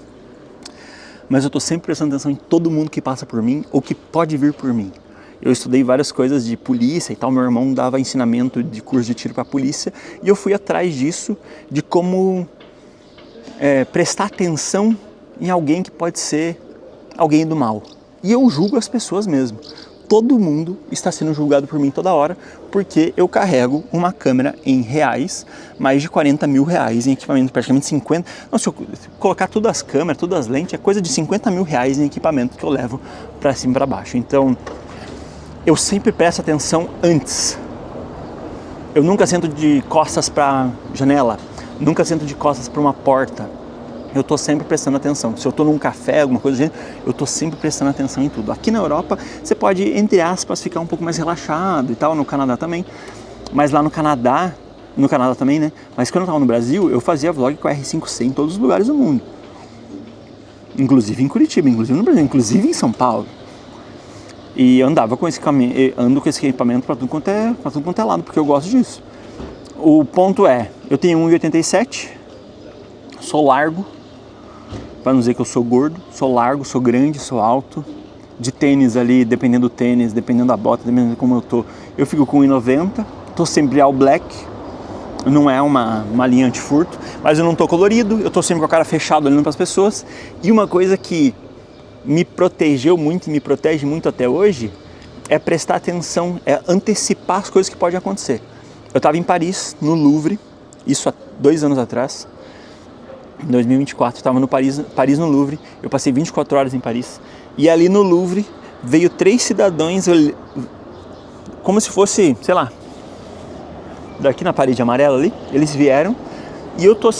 Mas eu estou sempre prestando atenção em todo mundo que passa por mim ou que pode vir por mim. Eu estudei várias coisas de polícia e tal, meu irmão dava ensinamento de curso de tiro para a polícia e eu fui atrás disso, de como prestar atenção em alguém que pode ser alguém do mal. E eu julgo as pessoas mesmo. Todo mundo está sendo julgado por mim toda hora, porque eu carrego uma câmera em reais, mais de 40 mil reais em equipamento, praticamente 50. Não, se eu colocar todas as câmeras, todas as lentes, é coisa de 50 mil reais em equipamento que eu levo para cima e para baixo. Então, eu sempre presto atenção antes. Eu nunca sento de costas para janela, nunca sento de costas para uma porta. Eu estou sempre prestando atenção. Se eu estou num café, alguma coisa do gênero, eu estou sempre prestando atenção em tudo. Aqui na Europa, você pode, entre aspas, ficar um pouco mais relaxado e tal, no Canadá também. Mas lá no Canadá também, né? Mas quando eu estava no Brasil, eu fazia vlog com a R5C em todos os lugares do mundo. Inclusive em Curitiba, inclusive no Brasil, inclusive em São Paulo. E eu andava com esse ando com esse equipamento para tudo quanto é lado, porque eu gosto disso. O ponto é, eu tenho 1,87, sou largo, para não dizer que eu sou gordo, sou largo, sou grande, sou alto. De tênis ali, dependendo do tênis, dependendo da bota, dependendo de como eu fico com 1,90, tô sempre all black, não é uma linha anti-furto, mas eu não tô colorido, eu tô sempre com a cara fechada olhando para as pessoas. E uma coisa que me protegeu muito e me protege muito até hoje é prestar atenção, é antecipar as coisas que podem acontecer. Eu estava em Paris, no Louvre, isso há 2 anos atrás, em 2024, eu estava no Paris no Louvre, eu passei 24 horas em Paris, e ali no Louvre veio 3 cidadãos, como se fosse, sei lá, daqui na parede amarela ali, eles vieram, e eu estou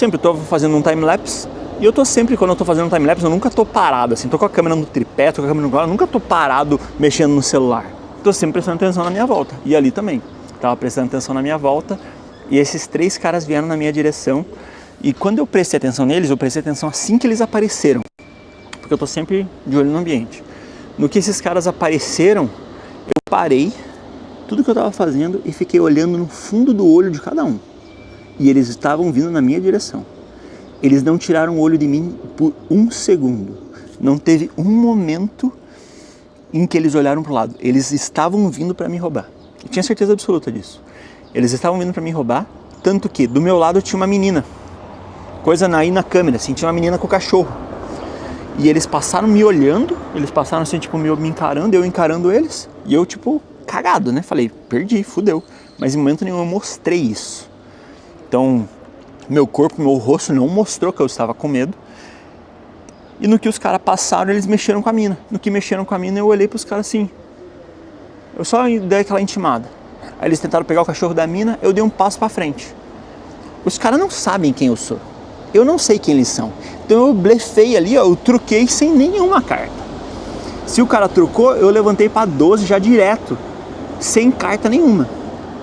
fazendo um time-lapse, e eu tô sempre, quando eu tô fazendo um time-lapse, eu nunca tô parado, assim, tô com a câmera no tripé, tô com a câmera no colo, eu nunca tô parado mexendo no celular. Tô sempre prestando atenção na minha volta, e ali também. Tava prestando atenção na minha volta, e esses 3 caras vieram na minha direção, e quando eu prestei atenção neles, eu prestei atenção assim que eles apareceram, porque eu tô sempre de olho no ambiente. No que esses caras apareceram, eu parei tudo que eu tava fazendo e fiquei olhando no fundo do olho de cada um. E eles estavam vindo na minha direção. Eles não tiraram o olho de mim por 1 segundo. Não teve um momento em que eles olharam para o lado. Eles estavam vindo para me roubar. Eu tinha certeza absoluta disso. Eles estavam vindo para me roubar, tanto que do meu lado tinha uma menina. Coisa aí na câmera, assim, tinha uma menina com o cachorro. E eles passaram me olhando, eles passaram assim, tipo, me encarando, eu encarando eles. E eu, tipo, cagado, né? Falei, perdi, fudeu. Mas em momento nenhum eu mostrei isso. Então, meu corpo, meu rosto não mostrou que eu estava com medo. E no que os caras passaram, eles mexeram com a mina. No que mexeram com a mina, eu olhei pros caras assim. Eu só dei aquela intimada. Aí eles tentaram pegar o cachorro da mina, eu dei um passo pra frente. Os caras não sabem quem eu sou. Eu não sei quem eles são. Então eu blefei ali, ó, eu truquei sem nenhuma carta. Se o cara trucou, eu levantei pra 12 já direto, sem carta nenhuma.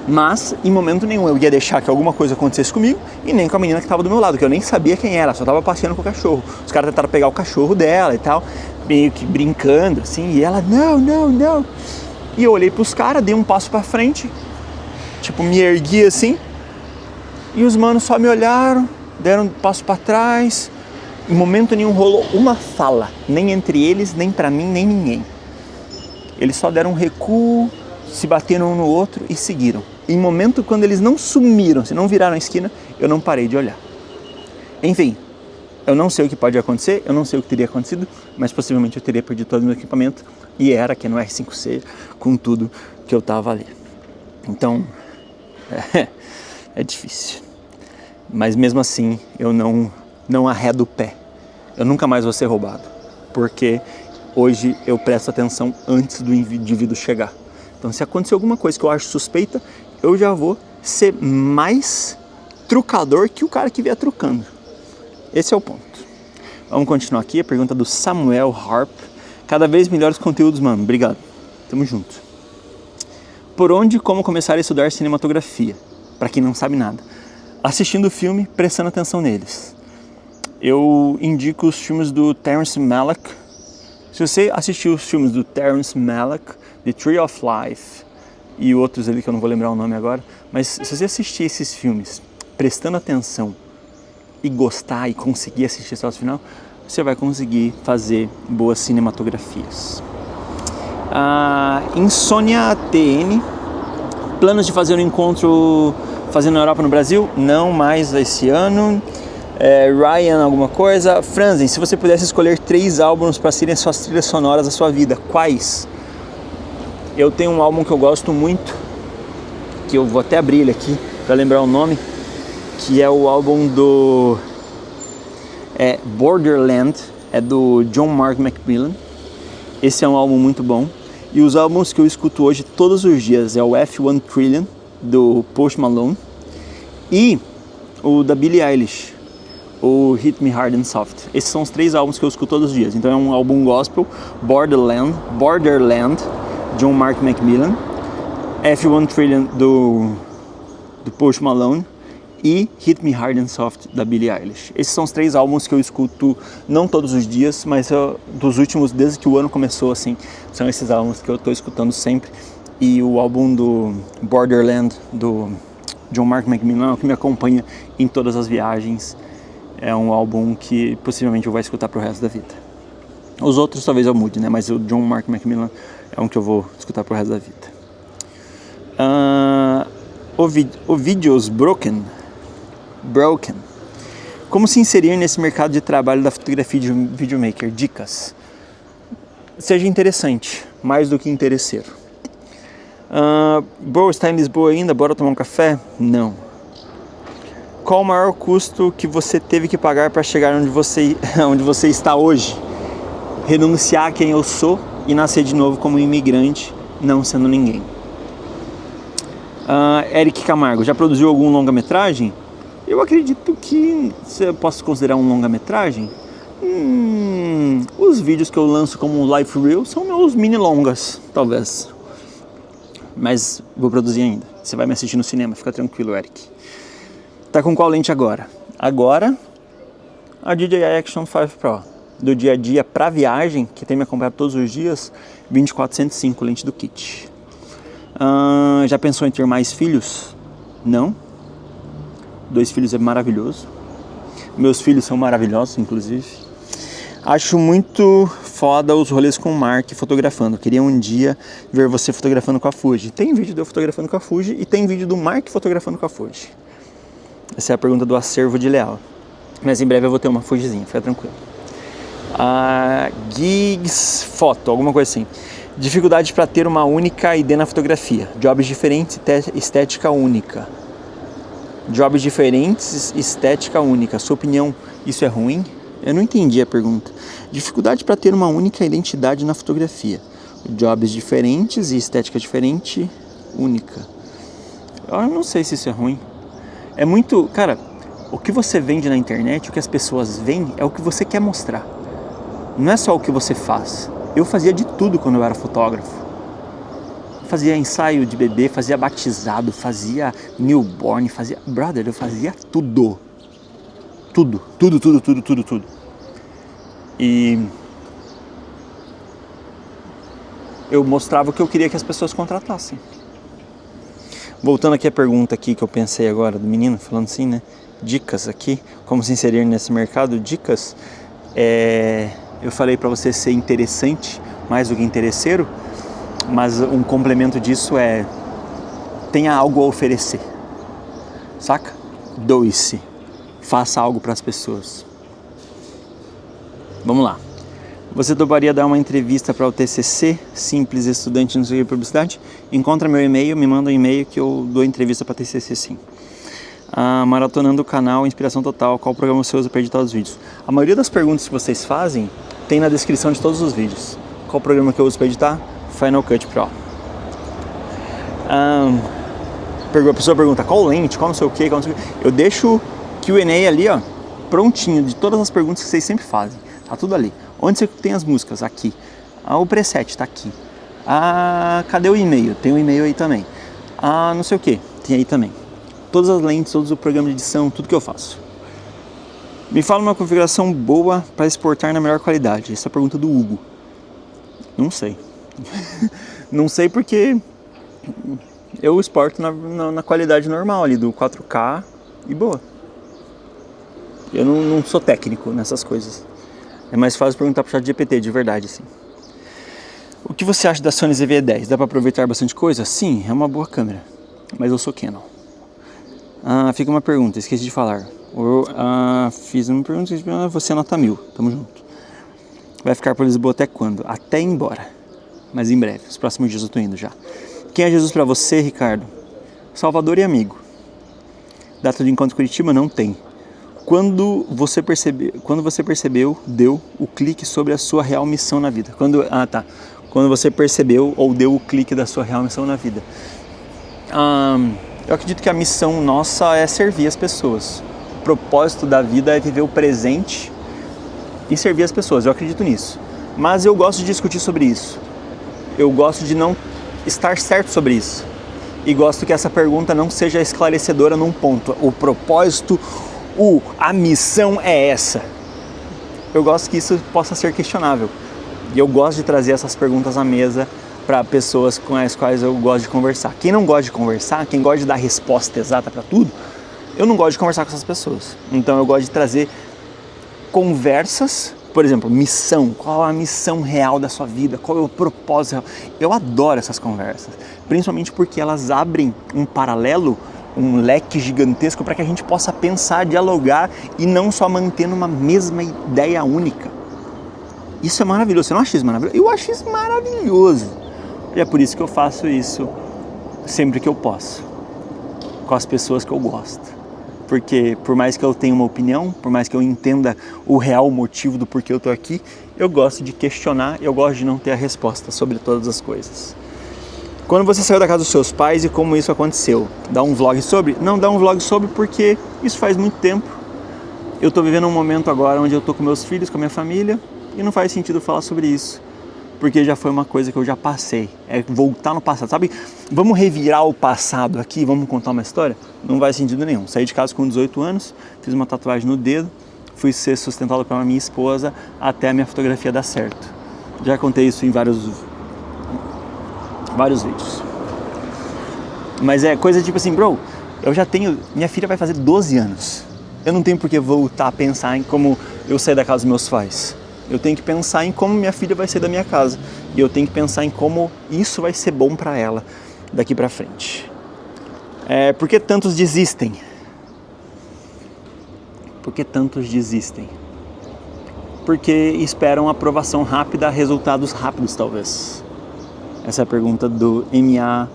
Mas, em momento nenhum, eu ia deixar que alguma coisa acontecesse comigo e nem com a menina que estava do meu lado, que eu nem sabia quem era, só estava passeando com o cachorro. Os caras tentaram pegar o cachorro dela e tal, meio que brincando, assim, e ela, não. E eu olhei pros caras, dei um passo pra frente, tipo, me ergui assim, e os manos só me olharam, deram um passo pra trás. Em momento nenhum rolou uma fala, nem entre eles, nem pra mim, nem ninguém. Eles só deram um recuo, se bateram um no outro e seguiram. Em momento quando eles não sumiram, se não viraram a esquina, eu não parei de olhar. Enfim, eu não sei o que pode acontecer, eu não sei o que teria acontecido, mas possivelmente eu teria perdido todo o meu equipamento e era aqui no R5C com tudo que eu tava ali. Então, é difícil. Mas mesmo assim, eu não arredo o pé. Eu nunca mais vou ser roubado, porque hoje eu presto atenção antes do indivíduo chegar. Então, se acontecer alguma coisa que eu acho suspeita, eu já vou ser mais trucador que o cara que vier trucando. Esse é o ponto. Vamos continuar aqui, a pergunta do Samuel Harp. Cada vez melhores conteúdos, mano. Obrigado. Tamo junto. Por onde e como começar a estudar cinematografia? Para quem não sabe nada. Assistindo o filme, prestando atenção neles. Eu indico os filmes do Terrence Malick. Se você assistiu os filmes do Terrence Malick, The Tree of Life e outros ali que eu não vou lembrar o nome agora, mas se você assistir esses filmes prestando atenção e gostar e conseguir assistir até o final, você vai conseguir fazer boas cinematografias. Insônia TN, planos de fazer um encontro fazendo na Europa no Brasil? Não mais esse ano. Ryan alguma coisa. Franzen, se você pudesse escolher 3 álbuns para serem suas trilhas sonoras da sua vida, quais? Eu tenho um álbum que eu gosto muito, que eu vou até abrir ele aqui para lembrar o nome, que é o álbum do Borderland, é do John Mark Macmillan. Esse é um álbum muito bom. E os álbuns que eu escuto hoje todos os dias é o F1 Trillion, do Post Malone, e o da Billie Eilish, o Hit Me Hard and Soft. Esses são os 3 álbuns que eu escuto todos os dias. Então é um álbum gospel, Borderland, John Mark Macmillan, F1 Trillion do Post Malone e Hit Me Hard and Soft da Billie Eilish. Esses são os 3 álbuns que eu escuto não todos os dias, mas dos últimos, desde que o ano começou, assim, são esses álbuns que eu estou escutando sempre. E o álbum do Borderland do John Mark Macmillan é o que me acompanha em todas as viagens. É um álbum que possivelmente eu vou escutar pro resto da vida. Os outros talvez eu mude, né? Mas o John Mark Macmillan é um que eu vou escutar pro resto da vida. O Videos Broken. Como se inserir nesse mercado de trabalho da fotografia de videomaker? Dicas. Seja interessante, mais do que interesseiro. Está em Lisboa ainda? Bora tomar um café? Não. Qual o maior custo que você teve que pagar para chegar onde você está hoje? Renunciar a quem eu sou e nascer de novo como imigrante, não sendo ninguém. Eric Camargo, já produziu algum longa-metragem? Eu acredito que você possa considerar um longa-metragem. Os vídeos que eu lanço como Life Reel são meus mini-longas, talvez. Mas vou produzir ainda. Você vai me assistir no cinema, fica tranquilo, Eric. Tá com qual lente agora? Agora, a DJI Action 5 Pro. Do dia a dia pra viagem, que tem me acompanhado todos os dias, 24-105, lente do kit. Já pensou em ter mais filhos? Não. 2 filhos é maravilhoso. Meus filhos são maravilhosos, inclusive. Acho muito foda os rolês com o Mark fotografando. Queria um dia ver você fotografando com a Fuji. Tem vídeo de eu fotografando com a Fuji e tem vídeo do Mark fotografando com a Fuji. Essa é a pergunta do acervo de Leal. Mas em breve eu vou ter uma Fujizinha, fica tranquilo. Gigs Foto, alguma coisa assim. Dificuldade para ter uma única ideia na fotografia. Jobs diferentes, estética única. Jobs diferentes, estética única. Sua opinião, isso é ruim? Eu não entendi a pergunta. Dificuldade para ter uma única identidade na fotografia. Jobs diferentes e estética diferente, única. Eu não sei se isso é ruim. É muito... Cara, o que você vende na internet, o que as pessoas vendem, é o que você quer mostrar. Não é só o que você faz. Eu fazia de tudo quando eu era fotógrafo. Fazia ensaio de bebê, fazia batizado, fazia newborn, fazia... Brother, eu fazia tudo. Tudo. E eu mostrava o que eu queria que as pessoas contratassem. Voltando aqui a pergunta aqui que eu pensei agora do menino, falando assim, né? Dicas aqui, como se inserir nesse mercado. Dicas, eu falei para você ser interessante, mais do que interesseiro, mas um complemento disso é tenha algo a oferecer, saca? Doe-se, faça algo para as pessoas. Vamos lá. Você toparia dar uma entrevista para o TCC, simples estudante não sei o que, publicidade? Encontra meu e-mail, me manda um e-mail que eu dou entrevista para TCC sim. Maratonando o canal, inspiração total, qual programa você usa para editar os vídeos? A maioria das perguntas que vocês fazem tem na descrição de todos os vídeos. Qual programa que eu uso para editar? Final Cut Pro. A pessoa pergunta qual lente, qual não sei o que, Eu deixo Q&A ali, ó. prontinho de todas as perguntas que vocês sempre fazem. Tá tudo ali. Onde você tem as músicas? Aqui. O preset tá aqui. Cadê o e-mail? Tem o e-mail aí também. Não sei o que, tem aí também. Todas as lentes, todos o programa de edição, tudo que eu faço. Me fala uma configuração boa para exportar na melhor qualidade. Essa é a pergunta do Hugo. Não sei. Não sei porque eu exporto na qualidade normal ali, do 4K e boa. Eu não sou técnico nessas coisas. É mais fácil perguntar pro ChatGPT, de verdade, assim. O que você acha da Sony ZV-10? Dá para aproveitar bastante coisa? Sim, é uma boa câmera. Mas eu sou Canon. Fica uma pergunta, esqueci de falar. Fiz uma pergunta, você nota 1000. Tamo junto. Vai ficar por Lisboa até quando? Até ir embora. Mas em breve, os próximos dias eu tô indo já. Quem é Jesus pra você, Ricardo? Salvador e amigo. Data de encontro Curitiba? Não tem. Quando você percebeu, deu o clique sobre a sua real missão na vida. Quando você percebeu ou deu o clique da sua real missão na vida. Eu acredito que a missão nossa é servir as pessoas. O propósito da vida é viver o presente e servir as pessoas. Eu acredito nisso. Mas eu gosto de discutir sobre isso. Eu gosto de não estar certo sobre isso. E gosto que essa pergunta não seja esclarecedora num ponto. O propósito, a missão é essa. Eu gosto que isso possa ser questionável. E eu gosto de trazer essas perguntas à mesa para pessoas com as quais eu gosto de conversar. Quem não gosta de conversar, quem gosta de dar resposta exata para tudo, eu não gosto de conversar com essas pessoas. Então eu gosto de trazer conversas, por exemplo, missão. Qual é a missão real da sua vida? Qual é o propósito real? Eu adoro essas conversas, principalmente porque elas abrem um paralelo, um leque gigantesco para que a gente possa pensar, dialogar e não só manter uma mesma ideia única. Isso é maravilhoso. Você não acha isso maravilhoso? Eu acho isso maravilhoso. E é por isso que eu faço isso sempre que eu posso, com as pessoas que eu gosto. Porque por mais que eu tenha uma opinião, por mais que eu entenda o real motivo do porquê eu tô aqui, eu gosto de questionar, eu gosto de não ter a resposta sobre todas as coisas. Quando você saiu da casa dos seus pais e como isso aconteceu? Dá um vlog sobre? Não dá um vlog sobre porque isso faz muito tempo. Eu tô vivendo um momento agora onde eu tô com meus filhos, com a minha família, e não faz sentido falar sobre isso. Porque já foi uma coisa que eu já passei, é voltar no passado, sabe? Vamos revirar o passado aqui, vamos contar uma história? Não faz sentido nenhum. Saí de casa com 18 anos, fiz uma tatuagem no dedo, fui ser sustentado pela minha esposa até a minha fotografia dar certo. Já contei isso em vários vídeos. Mas é coisa tipo assim, bro, minha filha vai fazer 12 anos. Eu não tenho por que voltar a pensar em como eu saí da casa dos meus pais. Eu tenho que pensar em como minha filha vai sair da minha casa. E eu tenho que pensar em como isso vai ser bom para ela daqui para frente. Por que tantos desistem? Por que tantos desistem? Porque esperam aprovação rápida, resultados rápidos talvez. Essa é a pergunta do M.A.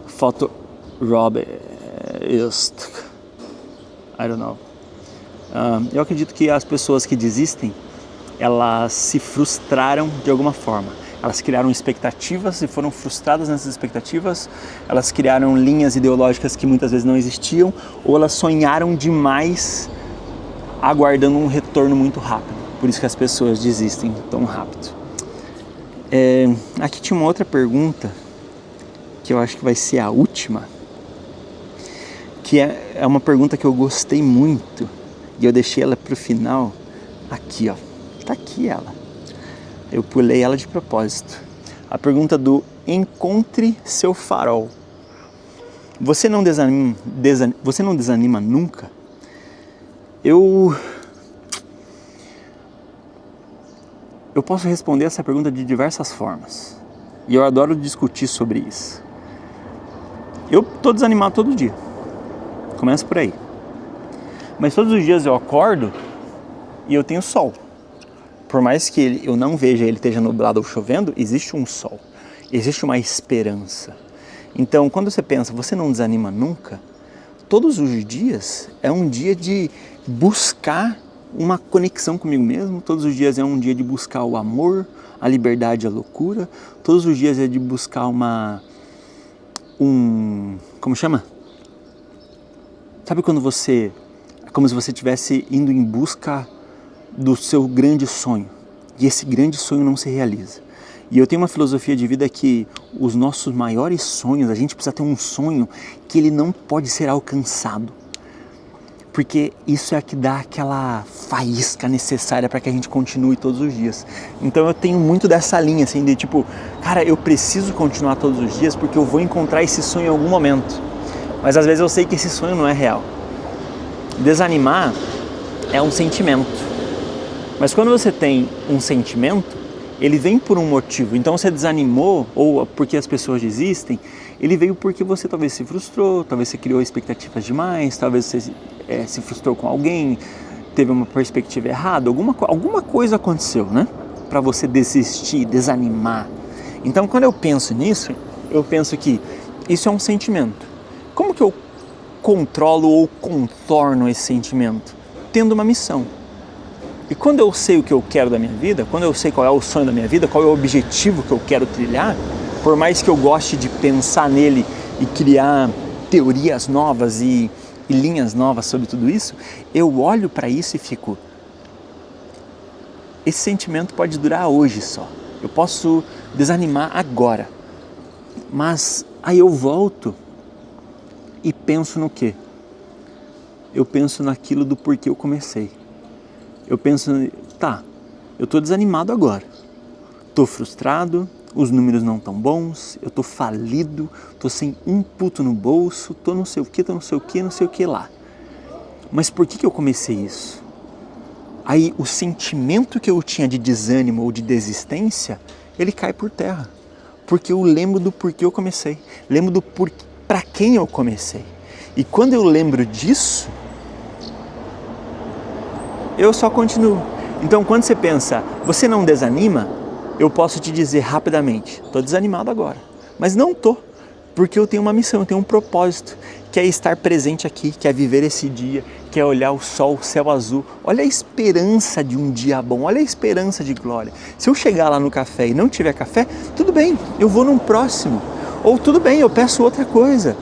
Photo Robert. I don't know. Eu acredito que as pessoas que desistem, elas se frustraram de alguma forma. Elas criaram expectativas e foram frustradas nessas expectativas. Elas criaram linhas ideológicas que muitas vezes não existiam, ou elas sonharam demais aguardando um retorno muito rápido. Por isso que as pessoas desistem tão rápido. Aqui tinha uma outra pergunta, que eu acho que vai ser a última, que é uma pergunta que eu gostei muito, e eu deixei ela para o final. Aqui, ó. Tá aqui ela. Eu pulei ela de propósito. A pergunta do encontre seu farol. Você não desanima nunca? Eu posso responder essa pergunta de diversas formas. E eu adoro discutir sobre isso. Eu tô desanimado todo dia. Começa por aí. Mas todos os dias eu acordo e eu tenho sol. Por mais que eu não veja ele esteja nublado ou chovendo, existe um sol, existe uma esperança. Então, quando você pensa, você não desanima nunca, todos os dias é um dia de buscar uma conexão comigo mesmo, todos os dias é um dia de buscar o amor, a liberdade, a loucura, todos os dias é de buscar como chama? Sabe quando você É como se você estivesse indo em busca do seu grande sonho. E esse grande sonho não se realiza. E eu tenho uma filosofia de vida que os nossos maiores sonhos, a gente precisa ter um sonho que ele não pode ser alcançado. Porque isso é que dá aquela faísca necessária para que a gente continue todos os dias. Então eu tenho muito dessa linha, assim, de tipo, cara, eu preciso continuar todos os dias porque eu vou encontrar esse sonho em algum momento. Mas às vezes eu sei que esse sonho não é real. Desanimar é um sentimento. Mas quando você tem um sentimento, ele vem por um motivo. Então você desanimou, ou porque as pessoas desistem, ele veio porque você talvez se frustrou, talvez você criou expectativas demais, talvez você se frustrou com alguém, teve uma perspectiva errada, alguma coisa aconteceu, né? Para você desistir, desanimar. Então quando eu penso nisso, eu penso que isso é um sentimento. Como que eu controlo ou contorno esse sentimento? Tendo uma missão. E quando eu sei o que eu quero da minha vida, quando eu sei qual é o sonho da minha vida, qual é o objetivo que eu quero trilhar, por mais que eu goste de pensar nele e criar teorias novas e linhas novas sobre tudo isso, eu olho para isso e fico, esse sentimento pode durar hoje só, eu posso desanimar agora, mas aí eu volto e penso no quê? Eu penso naquilo do porquê eu comecei. Eu penso, tá, eu tô desanimado agora, tô frustrado, os números não tão bons, eu tô falido, tô sem um puto no bolso, tô não sei o que lá. Mas por que eu comecei isso? Aí o sentimento que eu tinha de desânimo ou de desistência, ele cai por terra. Porque eu lembro do porquê eu comecei, lembro do para quem eu comecei. E quando eu lembro disso, eu só continuo. Então quando você pensa, você não desanima, eu posso te dizer rapidamente, estou desanimado agora. Mas não estou, porque eu tenho uma missão, eu tenho um propósito, que é estar presente aqui, que é viver esse dia, que é olhar o sol, o céu azul. Olha a esperança de um dia bom, olha a esperança de glória. Se eu chegar lá no café e não tiver café, tudo bem, eu vou num próximo. Ou tudo bem, eu peço outra coisa.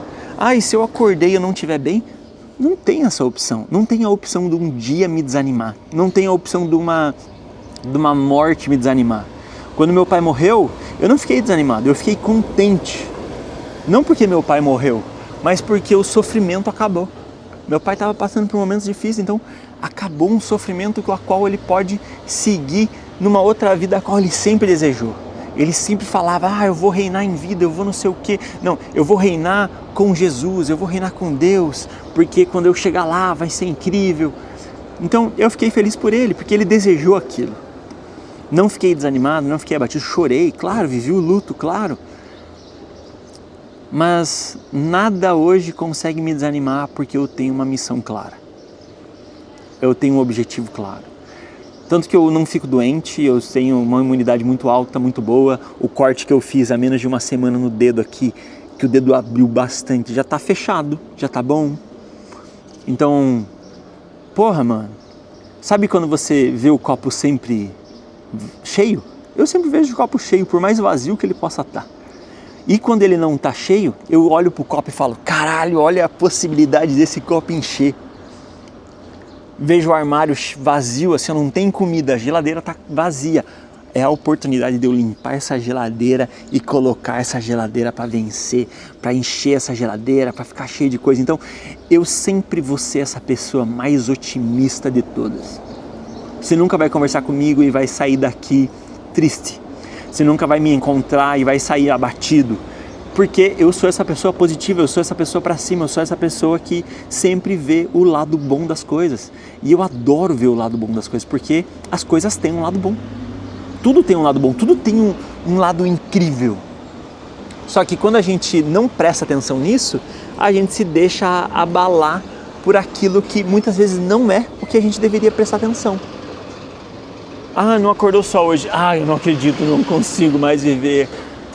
E se eu acordei e eu não estiver bem, não tem essa opção, não tem a opção de um dia me desanimar, não tem a opção de uma morte me desanimar. Quando meu pai morreu, eu não fiquei desanimado, eu fiquei contente. Não porque meu pai morreu, mas porque o sofrimento acabou. Meu pai estava passando por momentos difíceis, então acabou um sofrimento com o qual ele pode seguir numa outra vida a qual ele sempre desejou. Ele sempre falava, eu vou reinar em vida, eu vou não sei o quê. Não, eu vou reinar com Jesus, eu vou reinar com Deus, porque quando eu chegar lá vai ser incrível. Então eu fiquei feliz por ele, porque ele desejou aquilo. Não fiquei desanimado, não fiquei abatido, chorei, claro, vivi o luto, claro. Mas nada hoje consegue me desanimar porque eu tenho uma missão clara. Eu tenho um objetivo claro. Tanto que eu não fico doente, eu tenho uma imunidade muito alta, muito boa. O corte que eu fiz há menos de uma semana no dedo aqui, que o dedo abriu bastante, já tá fechado, já tá bom. Então, porra, mano, sabe quando você vê o copo sempre cheio? Eu sempre vejo o copo cheio, por mais vazio que ele possa estar. E quando ele não tá cheio, eu olho pro copo e falo, caralho, olha a possibilidade desse copo encher. Vejo o armário vazio, assim, não tem comida, a geladeira tá vazia. É a oportunidade de eu limpar essa geladeira e colocar essa geladeira para vencer, para encher essa geladeira, para ficar cheio de coisa. Então, eu sempre vou ser essa pessoa mais otimista de todas. Você nunca vai conversar comigo e vai sair daqui triste. Você nunca vai me encontrar e vai sair abatido. Porque eu sou essa pessoa positiva, eu sou essa pessoa pra cima, eu sou essa pessoa que sempre vê o lado bom das coisas. E eu adoro ver o lado bom das coisas, porque as coisas têm um lado bom. Tudo tem um lado bom, tudo tem um lado incrível. Só que quando a gente não presta atenção nisso, a gente se deixa abalar por aquilo que muitas vezes não é o que a gente deveria prestar atenção. Não acordou só hoje. Eu não acredito, não consigo mais viver.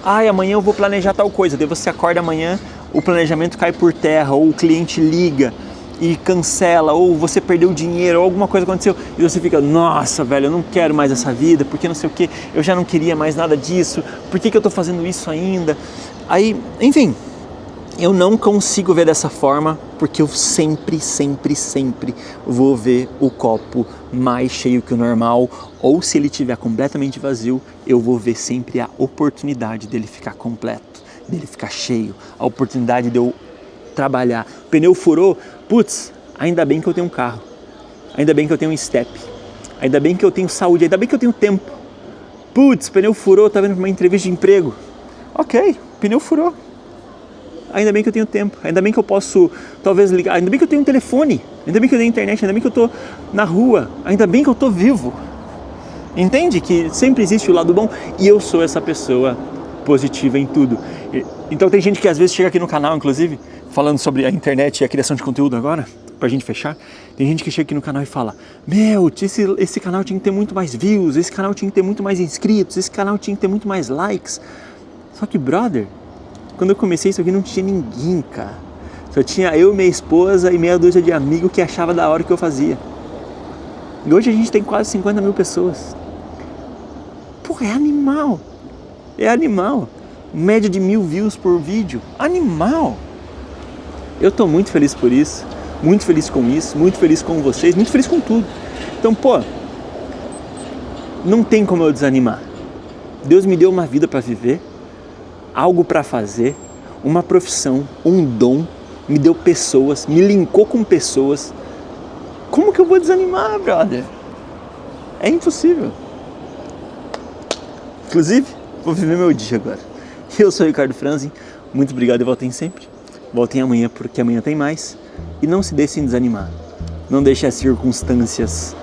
Amanhã eu vou planejar tal coisa. Daí você acorda amanhã, o planejamento cai por terra, ou o cliente liga e cancela, ou você perdeu dinheiro, ou alguma coisa aconteceu, e você fica, nossa, velho, eu não quero mais essa vida, porque não sei o que, eu já não queria mais nada disso, por que eu tô fazendo isso ainda? Aí, enfim, Eu não consigo ver dessa forma, porque eu sempre vou ver o copo mais cheio que o normal, ou se ele estiver completamente vazio, eu vou ver sempre a oportunidade dele ficar completo, dele ficar cheio, a oportunidade de eu trabalhar. O pneu furou, putz, ainda bem que eu tenho um carro, ainda bem que eu tenho um step, ainda bem que eu tenho saúde, ainda bem que eu tenho tempo. Putz, pneu furou, tá vendo uma entrevista de emprego. Ok, pneu furou. Ainda bem que eu tenho tempo, ainda bem que eu posso talvez ligar, ainda bem que eu tenho um telefone, ainda bem que eu tenho internet, ainda bem que eu tô na rua, ainda bem que eu tô vivo. Entende que sempre existe o lado bom e eu sou essa pessoa positiva em tudo. Então tem gente que às vezes chega aqui no canal, inclusive, falando sobre a internet e a criação de conteúdo agora, pra gente fechar, tem gente que chega aqui no canal e fala: meu, esse canal tinha que ter muito mais views, esse canal tinha que ter muito mais inscritos, esse canal tinha que ter muito mais likes. Só que, brother, quando eu comecei isso aqui não tinha ninguém, cara. Só tinha eu, minha esposa e meia dúzia de amigos que achava da hora o que eu fazia. E hoje a gente tem quase 50 mil pessoas. Porra, é animal. É animal. Média de 1000 views por vídeo. Animal. Eu tô muito feliz por isso. Muito feliz com isso. Muito feliz com vocês. Muito feliz com tudo. Então, pô, não tem como eu desanimar. Deus me deu uma vida para viver, algo para fazer, uma profissão, um dom, me deu pessoas, me linkou com pessoas. Como que eu vou desanimar, brother? É impossível. Inclusive, vou viver meu dia agora. Eu sou o Ricardo Franzin, muito obrigado e voltem sempre. Voltem amanhã, porque amanhã tem mais. E não se deixem desanimar. Não deixem as circunstâncias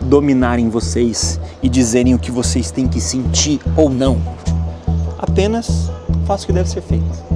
dominarem vocês e dizerem o que vocês têm que sentir ou não. Apenas faça o que deve ser feito.